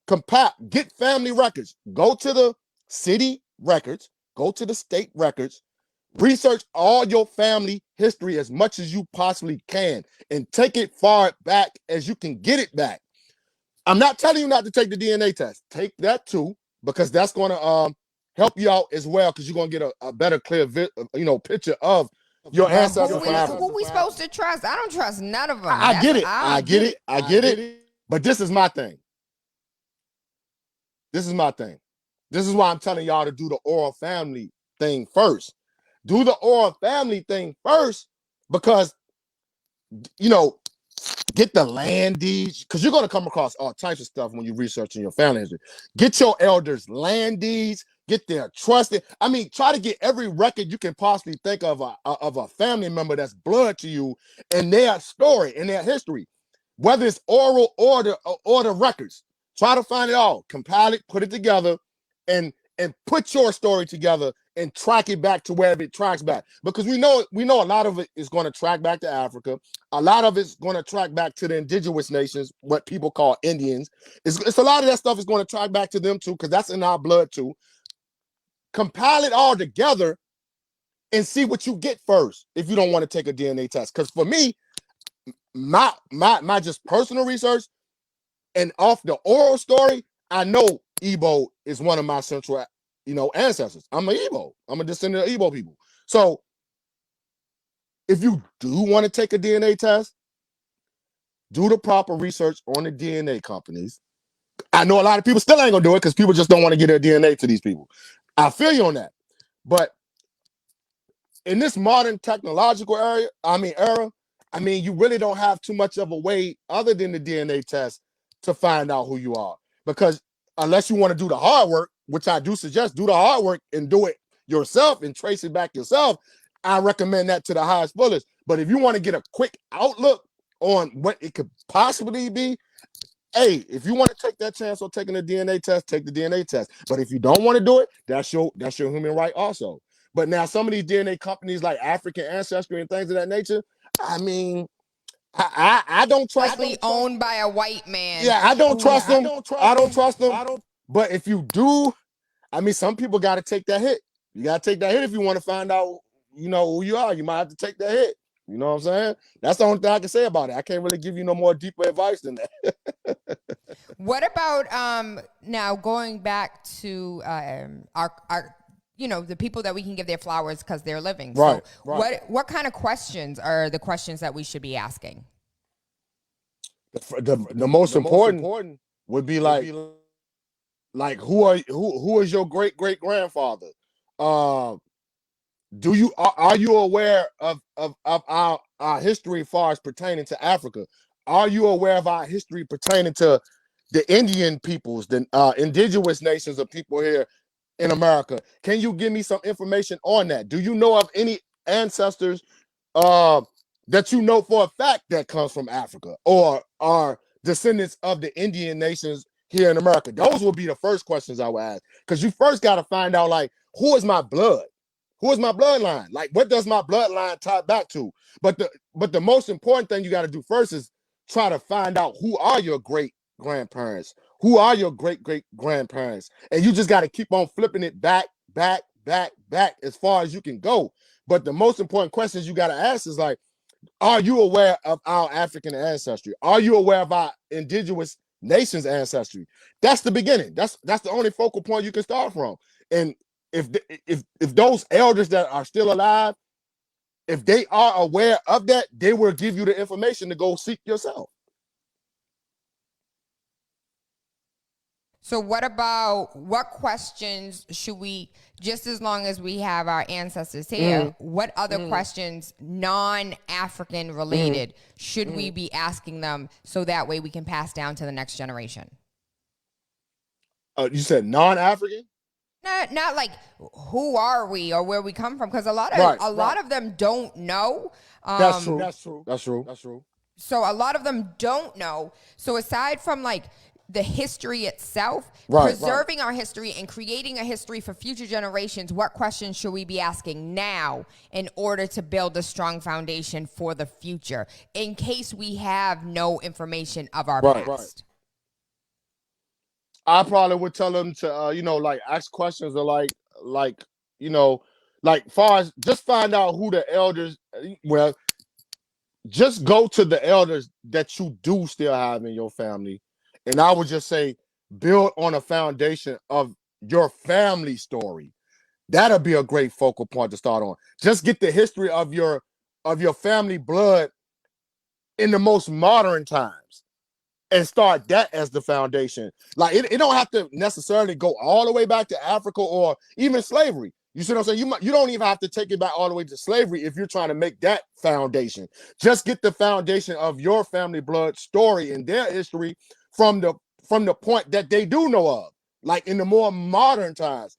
Compile. Get family records. Go to the city records. Go to the state records. Research all your family history as much as you possibly can, and take it far back as you can get it back. I'm not telling you not to take the DNA test. Take that too, because that's going to help you out as well, because you're going to get a better, clear, picture of your ancestors.
Who we supposed to trust? I don't trust none of them.
I get it. But this is my thing. This is why I'm telling y'all to do the oral family thing first. Do the oral family thing first, because, get the land deeds, because you're going to come across all types of stuff when you're researching your family history. Get your elders' land deeds. Get their trusted. I mean, try to get every record you can possibly think of a family member that's blood to you, and their story and their history, whether it's oral or the records. Try to find it all, compile it, put it together, and put your story together and track it back to wherever it tracks back. Because we know a lot of it is going to track back to Africa. A lot of it's going to track back to the indigenous nations, what people call Indians. It's a lot of that stuff is going to track back to them too, because that's in our blood too. Compile it all together and see what you get first if you don't want to take a DNA test. Because for me, my just personal research and off the oral story, I know Igbo is one of my central, ancestors. I'm an Igbo. I'm a descendant of Igbo people. So if you do want to take a DNA test, do the proper research on the DNA companies. I know a lot of people still ain't gonna do it because people just don't want to get their DNA to these people. I feel you on that. But in this modern technological era, you really don't have too much of a way other than the DNA test to find out who you are. Because unless you want to do the hard work, which I do suggest, do the hard work and do it yourself and trace it back yourself, I recommend that to the highest fullest. But if you want to get a quick outlook on what it could possibly be, hey, if you want to take that chance on taking a DNA test, take the DNA test. But if you don't want to do it, that's your human right also. But now some of these DNA companies like African Ancestry and things of that nature, I mean, I don't trust
Likely
them.
owned by a white man.
Yeah, I don't trust them. I don't trust them. But if you do, I mean, some people got to take that hit. You got to take that hit if you want to find out, who you are. You might have to take that hit. You know what I'm saying? That's the only thing I can say about it. I can't really give you no more deeper advice than that.
What about now going back to our the people that we can give their flowers because they're living.
Right,
so
right.
what kind of questions are the questions that we should be asking?
The most important would be like who is your great grandfather? Are you aware of our history as far as pertaining to Africa? Are you aware of our history pertaining to the Indian peoples, the indigenous nations of people here in America? Can you give me some information on that? Do you know of any ancestors that you know for a fact that comes from Africa or are descendants of the Indian nations here in America? Those will be the first questions I would ask, because you first got to find out, like, who is my blood? Who is my bloodline? Like, what does my bloodline tie back to? But the most important thing you got to do first is try to find out who are your great grandparents, who are your great grandparents, and you just got to keep on flipping it back as far as you can go. But the most important questions you got to ask is like, are you aware of our African ancestry? Are you aware of our indigenous nations ancestry? That's the beginning. That's the only focal point you can start from. And if those elders that are still alive, if they are aware of that, they will give you the information to go seek yourself.
So what questions should we, just as long as we have our ancestors here, what other questions, non-African related, should we be asking them so that way we can pass down to the next generation?
You said non-African?
Not like who are we or where we come from, because a lot of them don't know.
That's true.
So a lot of them don't know. So aside from like the history itself, preserving our history and creating a history for future generations, what questions should we be asking now in order to build a strong foundation for the future in case we have no information of our past?
I probably would tell them to, ask questions or like far as just find out who the elders, well, just go to the elders that you do still have in your family. And I would just say, build on a foundation of your family story. That'll be a great focal point to start on. Just get the history of your family blood in the most modern times and start that as the foundation. Like, it don't have to necessarily go all the way back to Africa or even slavery. You see what I'm saying? You don't even have to take it back all the way to slavery if you're trying to make that foundation. Just get the foundation of your family blood story and their history from the point that they do know of. Like in the more modern times,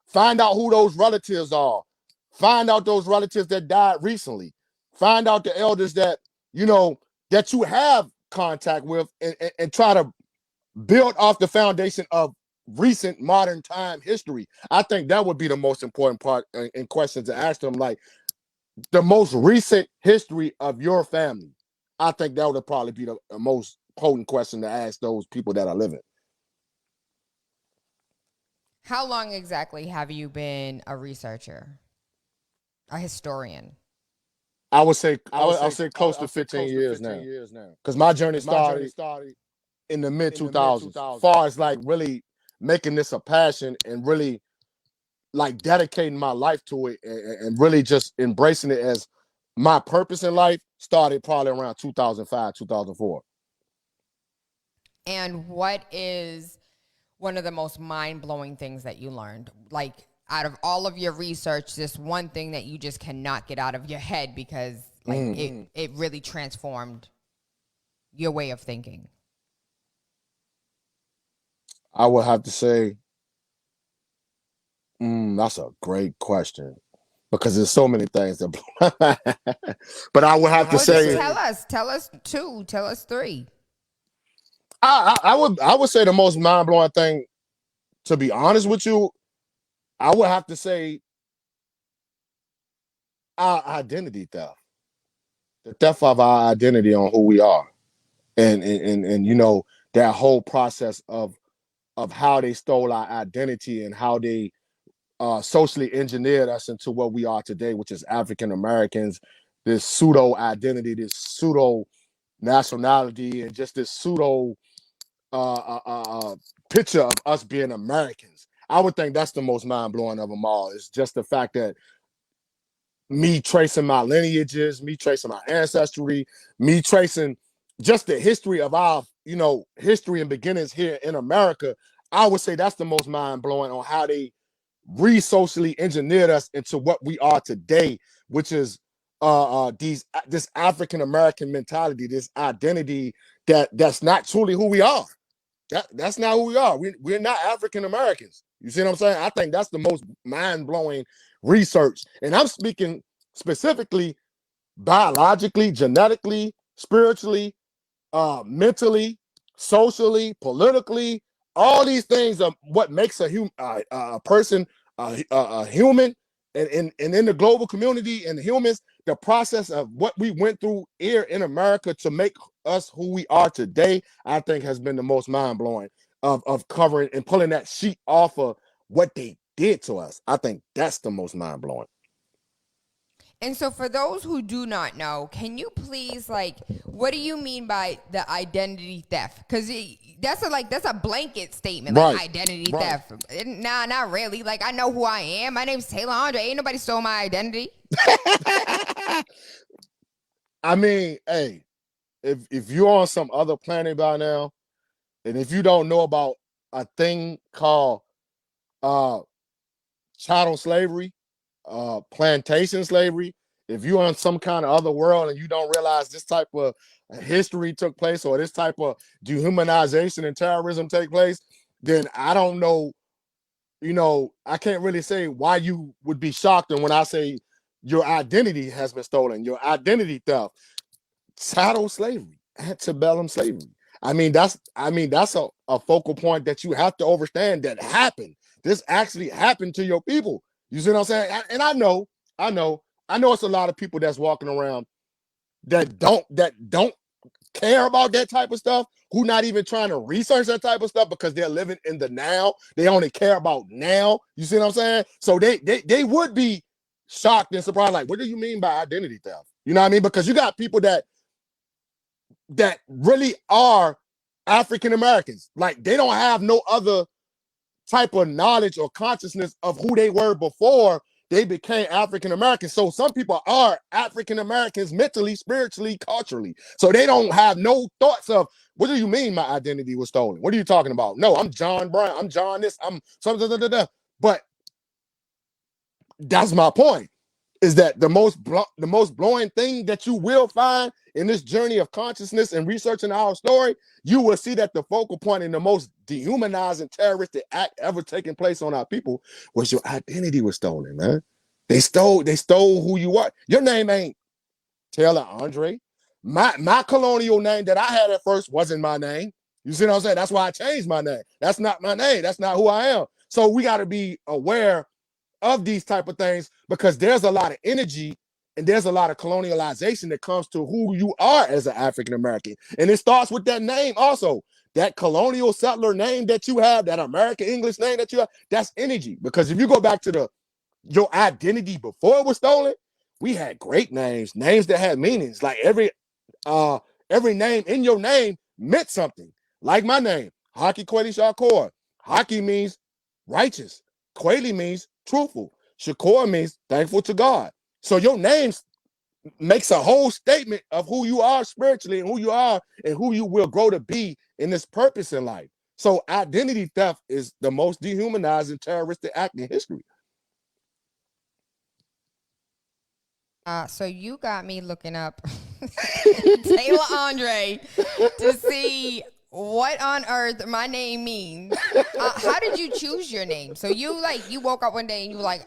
find out who those relatives are. Find out those relatives that died recently. Find out the elders that that you have contact with, and try to build off the foundation of recent modern time history. I think that would be the most important part in questions to ask them, like the most recent history of your family. I think that would probably be the most potent question to ask those people that are living.
How long exactly have you been a researcher, a historian?
I would say close to 15 years now. Because my journey started in the mid 2000s. As far as like really making this a passion and really like dedicating my life to it and really just embracing it as my purpose in life started probably around 2005, 2004.
And what is one of the most mind-blowing things that you learned? Like, out of all of your research, this one thing that you just cannot get out of your head because it really transformed your way of thinking.
I would have to say, that's a great question. because there's so many things that but I would have to
Or just
say
tell us two, tell us three.
I would say the most mind-blowing thing, to be honest with you, I would have to say our identity theft. The theft of our identity on who we are. And you know, that whole process of how they stole our identity and how they socially engineered us into what we are today, which is African Americans, this pseudo identity, this pseudo nationality, and just this pseudo picture of us being Americans. I would think that's the most mind blowing of them all. It's just the fact that me tracing my lineages, me tracing my ancestry, me tracing just the history of our, you know, history and beginnings here in America. I would say that's the most mind blowing on how they re-socially engineered us into what we are today, which is this African American mentality, this identity that's not truly who we are. That's not who we are. We're not African Americans. You see what I'm saying? I think that's the most mind-blowing research. And I'm speaking specifically biologically, genetically, spiritually, mentally, socially, politically. All these things are what makes a person a human, and in the global community and humans, the process of what we went through here in America to make us who we are today, I think has been the most mind-blowing of covering and pulling that sheet off of what they did to us. I think that's the most mind-blowing.
And so for those who do not know, can you please, like, what do you mean by the identity theft? Because that's a blanket statement, like identity theft. Nah, not really. Like, I know who I am. My name's Tayla Andre. Ain't nobody stole my identity.
I mean, hey, if you're on some other planet by now, and if you don't know about a thing called chattel slavery, plantation slavery, if you're on some kind of other world and you don't realize this type of history took place or this type of dehumanization and terrorism take place, then I don't know, you know, I can't really say why you would be shocked. And when I say your identity has been stolen, your identity theft, chattel slavery, antebellum slavery. That's a focal point that you have to understand that happened. This actually happened to your people. You see what I'm saying? And I know it's a lot of people that's walking around that don't care about that type of stuff, who not even trying to research that type of stuff because they're living in the now. They only care about now. You see what I'm saying? So they would be shocked and surprised, like, what do you mean by identity theft? You know what I mean? Because you got people that really are African Americans. Like, they don't have no other type of knowledge or consciousness of who they were before they became African Americans. So some people are African Americans mentally, spiritually, culturally. So they don't have no thoughts of, what do you mean my identity was stolen? What are you talking about? No, I'm John Brown. I'm John this. I'm something. But that's my point. Is that the most blowing thing that you will find in this journey of consciousness and researching our story? You will see that the focal point and the most dehumanizing terroristic act ever taking place on our people was your identity was stolen, man. They stole who you are. Your name ain't Tayla Andre. My colonial name that I had at first wasn't my name. You see what I'm saying? That's why I changed my name. That's not my name. That's not who I am. So we got to be aware of these type of things, because there's a lot of energy and there's a lot of colonialization that comes to who you are as an African American. And it starts with that name also. That colonial settler name that you have, that American English name that you have, that's energy. Because if you go back to your identity before it was stolen, we had great names that had meanings. Like every name in your name meant something. Like my name, Haki Kweli Shakur. Haki means righteous. Kweli means truthful. Shakur means thankful to God. So your name makes a whole statement of who you are spiritually and who you are and who you will grow to be in this purpose in life. So identity theft is the most dehumanizing terroristic act in history.
So you got me looking up Tayla Andre to see what on earth my name means. How did you choose your name? So you woke up one day and you were like,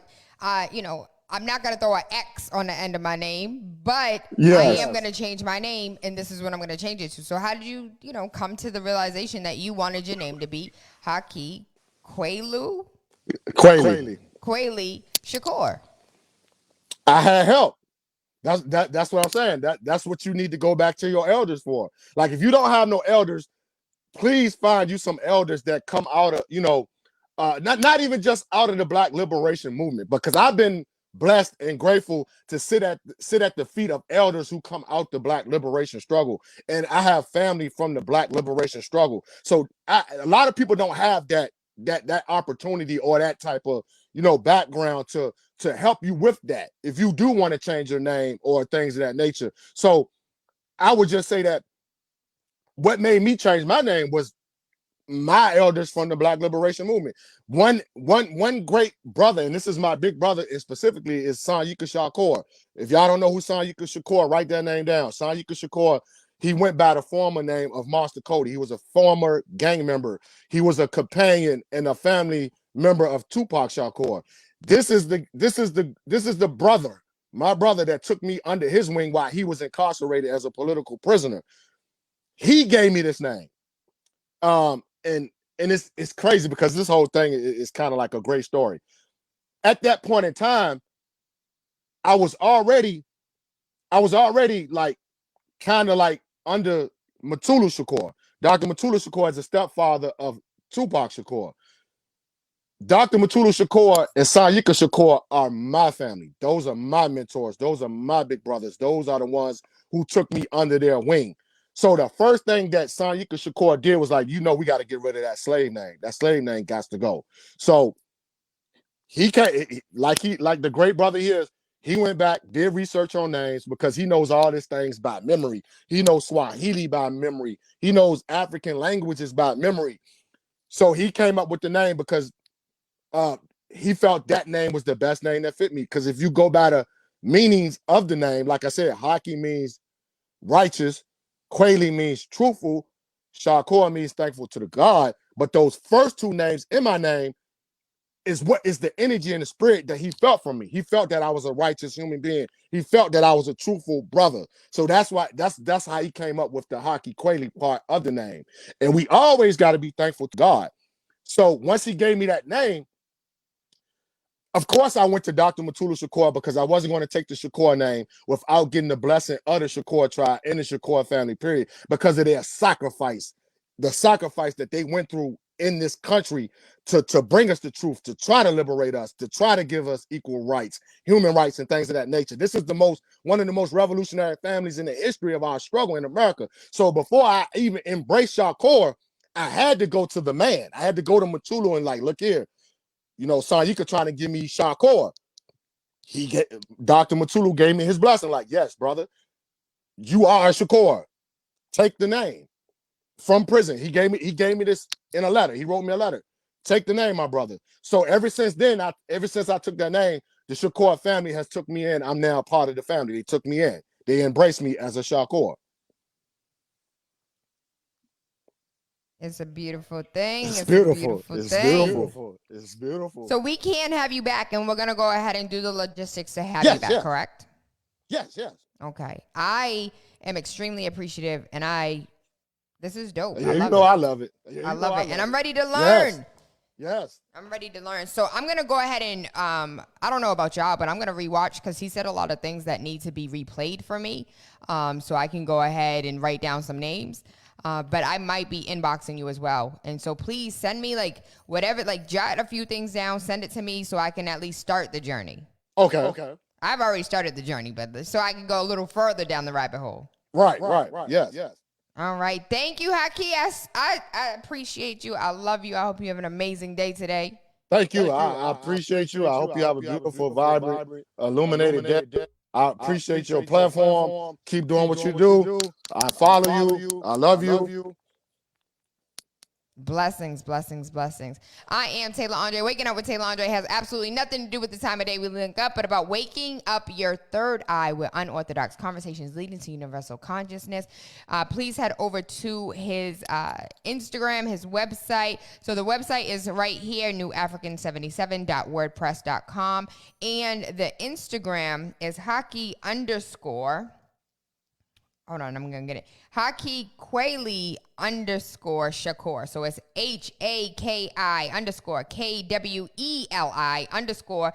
I'm not going to throw an X on the end of my name, but
Yes.
I am going to change my name, and this is what I'm going to change it to. So how did you, come to the realization that you wanted your name to be Haki Kweli Shakur?
I had help. That's what I'm saying. That's what you need to go back to your elders for. Like, if you don't have no elders, please find you some elders that come out of, not even just out of the Black liberation movement, because I've been blessed and grateful to sit at the feet of elders who come out the Black liberation struggle, and I have family from the Black liberation struggle. So a lot of people don't have that opportunity or that type of background to help you with that if you do want to change your name or things of that nature. So I would just say that what made me change my name was my elders from the Black liberation movement. One great brother, and this is my big brother, and specifically is Sanyika Shakur. If y'all don't know who Sanyika Shakur, write that name down. Sanyika Shakur, he went by the former name of Monster Cody. He was a former gang member. He was a companion and a family member of Tupac Shakur. This is the brother, my brother, that took me under his wing while he was incarcerated as a political prisoner. He gave me this name. And it's crazy because this whole thing is kind of like a great story. At that point in time, I was already like kind of like under Mutulu Shakur. Dr. Mutulu Shakur is a stepfather of Tupac Shakur. Dr. Mutulu Shakur and Sanyika Shakur are my family. Those are my mentors. Those are my big brothers. Those are the ones who took me under their wing. So the first thing that Sanyika Shakur did was like, we got to get rid of that slave name. That slave name got to go. So he can't, like the great brother he is, he went back, did research on names because he knows all these things by memory. He knows Swahili by memory. He knows African languages by memory. So he came up with the name because he felt that name was the best name that fit me. Because if you go by the meanings of the name, like I said, Haki means righteous, Kweli means truthful, Shakur means thankful to the God. But those first two names in my name is what is the energy and the spirit that he felt from me. He felt that I was a righteous human being. He felt that I was a truthful brother. So that's why that's how he came up with the Haki Kweli part of the name. And we always got to be thankful to God. So once he gave me that name, of course, I went to Dr. Mutulu Shakur because I wasn't going to take the Shakur name without getting the blessing of the Shakur tribe and the Shakur family, period, because of their sacrifice, the sacrifice that they went through in this country to bring us the truth, to try to liberate us, to try to give us equal rights, human rights, and things of that nature. This is one of the most revolutionary families in the history of our struggle in America. So before I even embraced Shakur, I had to go to the man. I had to go to Mutulu and like, look here. Sanyika trying to give me Shakur. Dr. Mutulu gave me his blessing. Like, yes, brother, you are a Shakur. Take the name from prison. He gave me this in a letter. He wrote me a letter. Take the name, my brother. So ever since I took that name, the Shakur family has took me in. I'm now part of the family. They took me in. They embraced me as a Shakur.
It's a beautiful thing.
It's beautiful. It's beautiful.
So we can have you back, and we're going to go ahead and do the logistics to have you back, correct?
Yes.
Okay. I am extremely appreciative, and this is dope.
Yeah, I love it.
I love it. And I'm ready to learn.
Yes.
I'm ready to learn. So I'm going to go ahead and, I don't know about y'all, but I'm going to rewatch because he said a lot of things that need to be replayed for me. So I can go ahead and write down some names. But I might be inboxing you as well. And so please send me whatever, jot a few things down, send it to me so I can at least start the journey.
Okay.
I've already started the journey, but so I can go a little further down the rabbit hole.
Right. Yes.
All right. Thank you, Haki. I appreciate you. I love you. I hope you have an amazing day today.
Thank you. I appreciate you. I hope you have a beautiful, vibrant, illuminated day. I appreciate your platform. Keep doing what you do. I follow you. I love you.
Blessings, blessings, blessings. I am Tayla Andre. Waking up with Tayla Andre has absolutely nothing to do with the time of day we link up, but about waking up your third eye with unorthodox conversations leading to universal consciousness. Please head over to his Instagram, his website. So the website is right here, newafrican77.wordpress.com. And the Instagram is Haki _ hold on, I'm going to get it. Haki Kweli _ Shakur. So it's HAKI _ KWELI _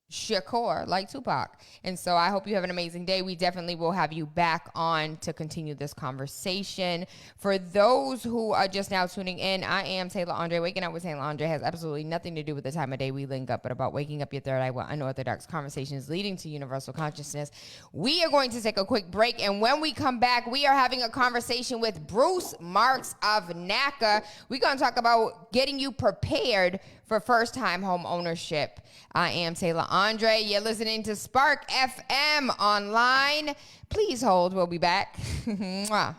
Shakur, like Tupac. And so I hope you have an amazing day. We definitely will have you back on to continue this conversation. For those who are just now tuning in, I am Tayla Andre. Waking up with Tayla Andre has absolutely nothing to do with the time of day we link up, but about waking up your third eye with unorthodox conversations leading to universal consciousness. We are going to take a quick break, and when we come back, we are having a conversation with Bruce Marks of NACA. We're going to talk about getting you prepared for first-time home ownership. I am Tayla Andre. You're listening to Spark FM online. Please hold. We'll be back. Mwah.